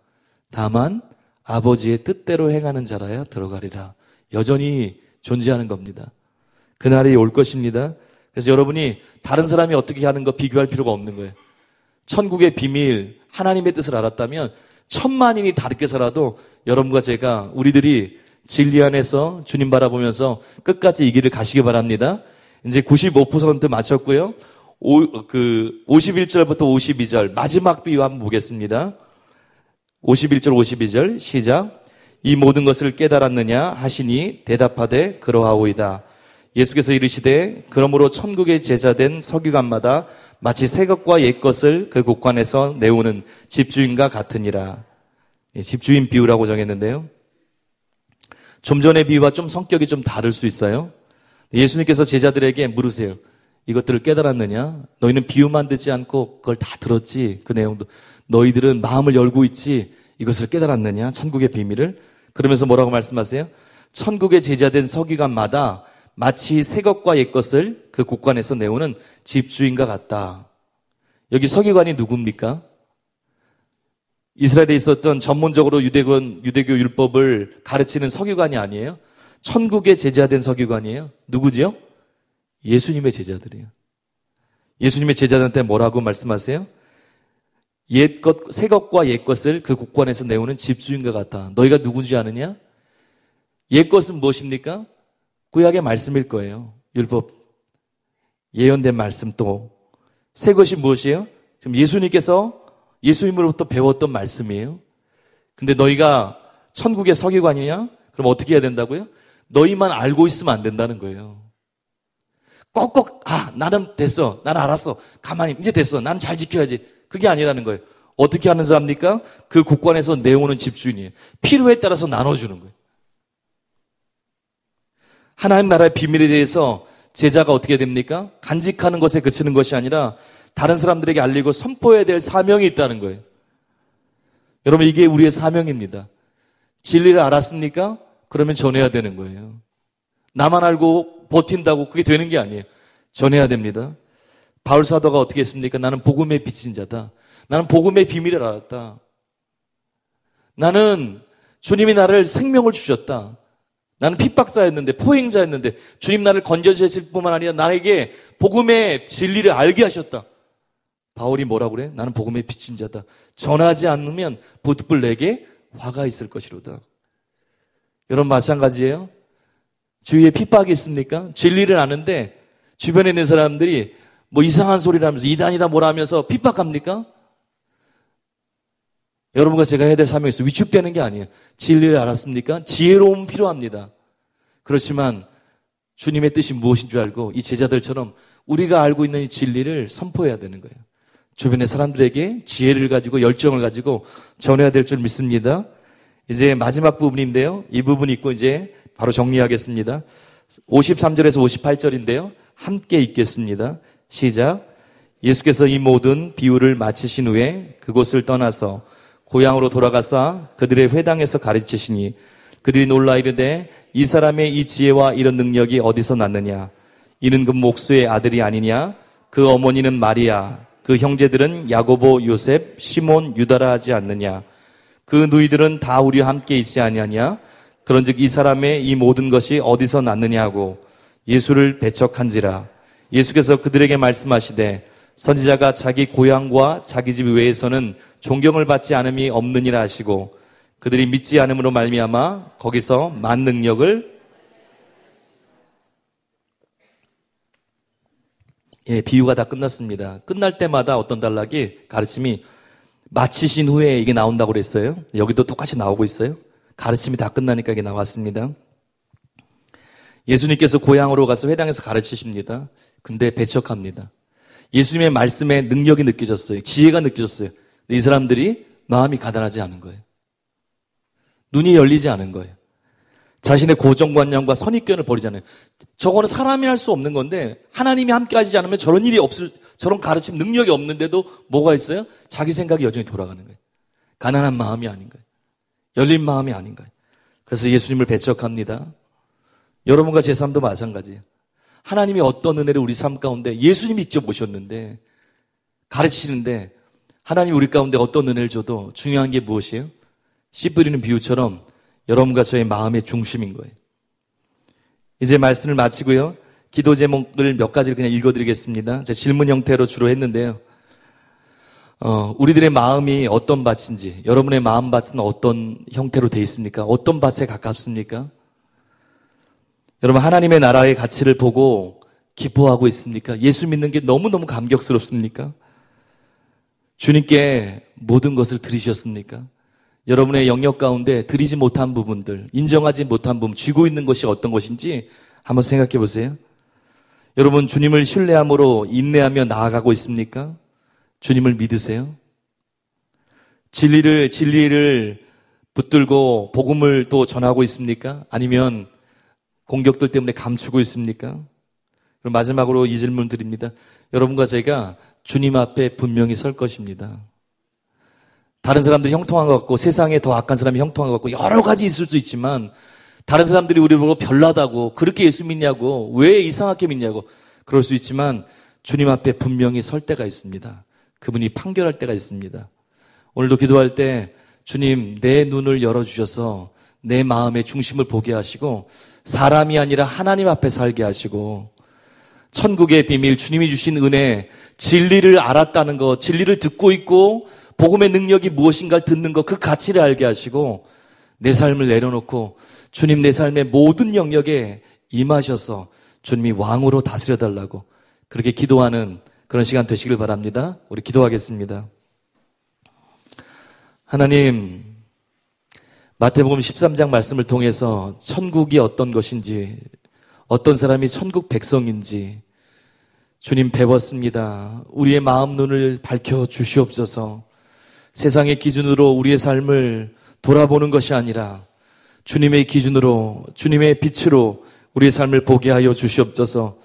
다만 아버지의 뜻대로 행하는 자라야 들어가리라. 여전히 존재하는 겁니다. 그날이 올 것입니다. 그래서 여러분이 다른 사람이 어떻게 하는 거 비교할 필요가 없는 거예요. 천국의 비밀, 하나님의 뜻을 알았다면 천만인이 다르게 살아도 여러분과 제가 우리들이 진리 안에서 주님 바라보면서 끝까지 이 길을 가시기 바랍니다. 이제 95% 마쳤고요. 51절부터 52절 마지막 비유 한번 보겠습니다. 51절 52절 시작. 이 모든 것을 깨달았느냐 하시니 대답하되 그러하오이다. 예수께서 이르시되 그러므로 천국의 제자된 서기관마다 마치 새 것과 옛 것을 그 곳간에서 내오는 집주인과 같으니라. 집주인 비유라고 정했는데요. 좀 전의 비유와 좀 성격이 좀 다를 수 있어요. 예수님께서 제자들에게 물으세요. 이것들을 깨달았느냐? 너희는 비유만 듣지 않고 그걸 다 들었지. 그 내용도. 너희들은 마음을 열고 있지. 이것을 깨달았느냐? 천국의 비밀을. 그러면서 뭐라고 말씀하세요? 천국의 제자된 서기관마다 마치 새 것과 옛 것을 그 곳간에서 내오는 집주인과 같다. 여기 서기관이 누굽니까? 이스라엘에 있었던 전문적으로 유대교 율법을 가르치는 서기관이 아니에요. 천국의 제자된 서기관이에요. 누구지요? 예수님의 제자들이에요. 예수님의 제자들한테 뭐라고 말씀하세요? 새 것과 옛 것을 그 곳간에서 내오는 집주인과 같다. 너희가 누군지 아느냐? 옛 것은 무엇입니까? 구약의 말씀일 거예요. 율법, 예언된 말씀 또. 새 것이 무엇이에요? 지금 예수님으로부터 배웠던 말씀이에요. 근데 너희가 천국의 서기관이냐? 그럼 어떻게 해야 된다고요? 너희만 알고 있으면 안 된다는 거예요. 꼭꼭 나는 됐어. 나는 알았어. 가만히 이제 됐어. 나는 잘 지켜야지. 그게 아니라는 거예요. 어떻게 하는 사람입니까? 그 곳간에서 내오는 집주인이에요. 필요에 따라서 나눠주는 거예요. 하나님 나라의 비밀에 대해서 제자가 어떻게 됩니까? 간직하는 것에 그치는 것이 아니라 다른 사람들에게 알리고 선포해야 될 사명이 있다는 거예요. 여러분 이게 우리의 사명입니다. 진리를 알았습니까? 그러면 전해야 되는 거예요. 나만 알고 버틴다고 그게 되는 게 아니에요. 전해야 됩니다. 바울 사도가 어떻게 했습니까? 나는 복음의 비친 자다. 나는 복음의 비밀을 알았다. 나는 주님이 나를 생명을 주셨다. 나는 핍박자였는데 포행자였는데 주님 나를 건져주실 뿐만 아니라 나에게 복음의 진리를 알게 하셨다. 바울이 뭐라고 그래? 나는 복음의 비친 자다. 전하지 않으면 부득불 내게 화가 있을 것이로다. 여러분 마찬가지예요. 주위에 핍박이 있습니까? 진리를 아는데 주변에 있는 사람들이 뭐 이상한 소리를 하면서 이단이다 뭐라 하면서 핍박합니까? 여러분과 제가 해야 될 사명이 있어요. 위축되는 게 아니에요. 진리를 알았습니까? 지혜로움 필요합니다. 그렇지만 주님의 뜻이 무엇인 줄 알고 이 제자들처럼 우리가 알고 있는 이 진리를 선포해야 되는 거예요. 주변의 사람들에게 지혜를 가지고 열정을 가지고 전해야 될 줄 믿습니다. 이제 마지막 부분인데요. 이 부분 있고 이제 바로 정리하겠습니다. 53절에서 58절인데요. 함께 읽겠습니다. 시작. 예수께서 이 모든 비유를 마치신 후에 그곳을 떠나서 고향으로 돌아가사 그들의 회당에서 가르치시니 그들이 놀라 이르되 이 사람의 이 지혜와 이런 능력이 어디서 났느냐? 이는 그 목수의 아들이 아니냐? 그 어머니는 마리아, 그 형제들은 야고보, 요셉, 시몬, 유다라 하지 않느냐? 그 누이들은 다 우리와 함께 있지 아니하냐? 그런즉 이 사람의 이 모든 것이 어디서 났느냐 하고 예수를 배척한지라. 예수께서 그들에게 말씀하시되 선지자가 자기 고향과 자기 집 외에서는 존경을 받지 않음이 없느니라 하시고 그들이 믿지 않음으로 말미암아 거기서 만능력을 비유가 다 끝났습니다. 끝날 때마다 어떤 단락이 가르침이 마치신 후에 이게 나온다고 그랬어요. 여기도 똑같이 나오고 있어요. 가르침이 다 끝나니까 이게 나왔습니다. 예수님께서 고향으로 가서 회당에서 가르치십니다. 근데 배척합니다. 예수님의 말씀에 능력이 느껴졌어요. 지혜가 느껴졌어요. 근데 이 사람들이 마음이 가난하지 않은 거예요. 눈이 열리지 않은 거예요. 자신의 고정관념과 선입견을 버리잖아요. 저거는 사람이 할 수 없는 건데 하나님이 함께 하시지 않으면 저런 일이 없을, 저런 가르침 능력이 없는데도 뭐가 있어요? 자기 생각이 여전히 돌아가는 거예요. 가난한 마음이 아닌 거예요. 열린 마음이 아닌 거예요. 그래서 예수님을 배척합니다. 여러분과 제 삶도 마찬가지예요. 하나님이 어떤 은혜를 우리 삶 가운데 예수님이 직접 모셨는데 가르치시는데 하나님이 우리 가운데 어떤 은혜를 줘도 중요한 게 무엇이에요? 씨 뿌리는 비유처럼 여러분과 저의 마음의 중심인 거예요. 이제 말씀을 마치고요. 기도 제목을 몇 가지를 그냥 읽어드리겠습니다. 제가 질문 형태로 주로 했는데요. 우리들의 마음이 어떤 밭인지, 여러분의 마음 밭은 어떤 형태로 되어 있습니까? 어떤 밭에 가깝습니까? 여러분 하나님의 나라의 가치를 보고 기뻐하고 있습니까? 예수 믿는 게 너무너무 감격스럽습니까? 주님께 모든 것을 드리셨습니까? 여러분의 영역 가운데 드리지 못한 부분들, 인정하지 못한 부분, 쥐고 있는 것이 어떤 것인지 한번 생각해 보세요. 여러분 주님을 신뢰함으로 인내하며 나아가고 있습니까? 주님을 믿으세요? 진리를 붙들고 복음을 또 전하고 있습니까? 아니면 공격들 때문에 감추고 있습니까? 그럼 마지막으로 이 질문 드립니다. 여러분과 제가 주님 앞에 분명히 설 것입니다. 다른 사람들이 형통한 것 같고 세상에 더 악한 사람이 형통한 것 같고 여러 가지 있을 수 있지만 다른 사람들이 우리를 보고 별나다고 그렇게 예수 믿냐고 왜 이상하게 믿냐고 그럴 수 있지만 주님 앞에 분명히 설 때가 있습니다. 그분이 판결할 때가 있습니다. 오늘도 기도할 때 주님 내 눈을 열어주셔서 내 마음의 중심을 보게 하시고 사람이 아니라 하나님 앞에 살게 하시고 천국의 비밀 주님이 주신 은혜 진리를 알았다는 것 진리를 듣고 있고 복음의 능력이 무엇인가를 듣는 것 그 가치를 알게 하시고 내 삶을 내려놓고 주님 내 삶의 모든 영역에 임하셔서 주님이 왕으로 다스려달라고 그렇게 기도하는 그런 시간 되시길 바랍니다. 우리 기도하겠습니다. 하나님 마태복음 13장 말씀을 통해서 천국이 어떤 것인지 어떤 사람이 천국 백성인지 주님 배웠습니다. 우리의 마음 눈을 밝혀 주시옵소서. 세상의 기준으로 우리의 삶을 돌아보는 것이 아니라 주님의 기준으로 주님의 빛으로 우리의 삶을 보게 하여 주시옵소서.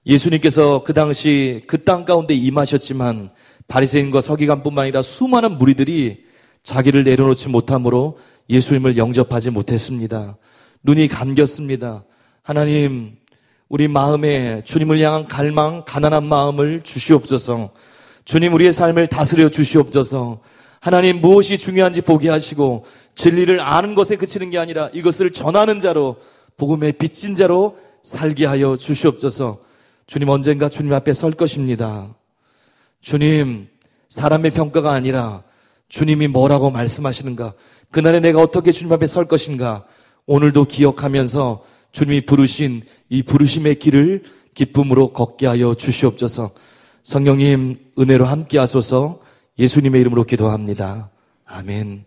예수님께서 그 당시 그 땅 가운데 임하셨지만 바리새인과 서기관뿐만 아니라 수많은 무리들이 자기를 내려놓지 못함으로 예수님을 영접하지 못했습니다. 눈이 감겼습니다. 하나님 우리 마음에 주님을 향한 갈망 가난한 마음을 주시옵소서. 주님 우리의 삶을 다스려 주시옵소서. 하나님 무엇이 중요한지 보게 하시고 진리를 아는 것에 그치는 게 아니라 이것을 전하는 자로 복음의 빚진 자로 살게 하여 주시옵소서. 주님 언젠가 주님 앞에 설 것입니다. 주님 사람의 평가가 아니라 주님이 뭐라고 말씀하시는가 그날에 내가 어떻게 주님 앞에 설 것인가 오늘도 기억하면서 주님이 부르신 이 부르심의 길을 기쁨으로 걷게 하여 주시옵소서. 성령님 은혜로 함께 하소서. 예수님의 이름으로 기도합니다. 아멘.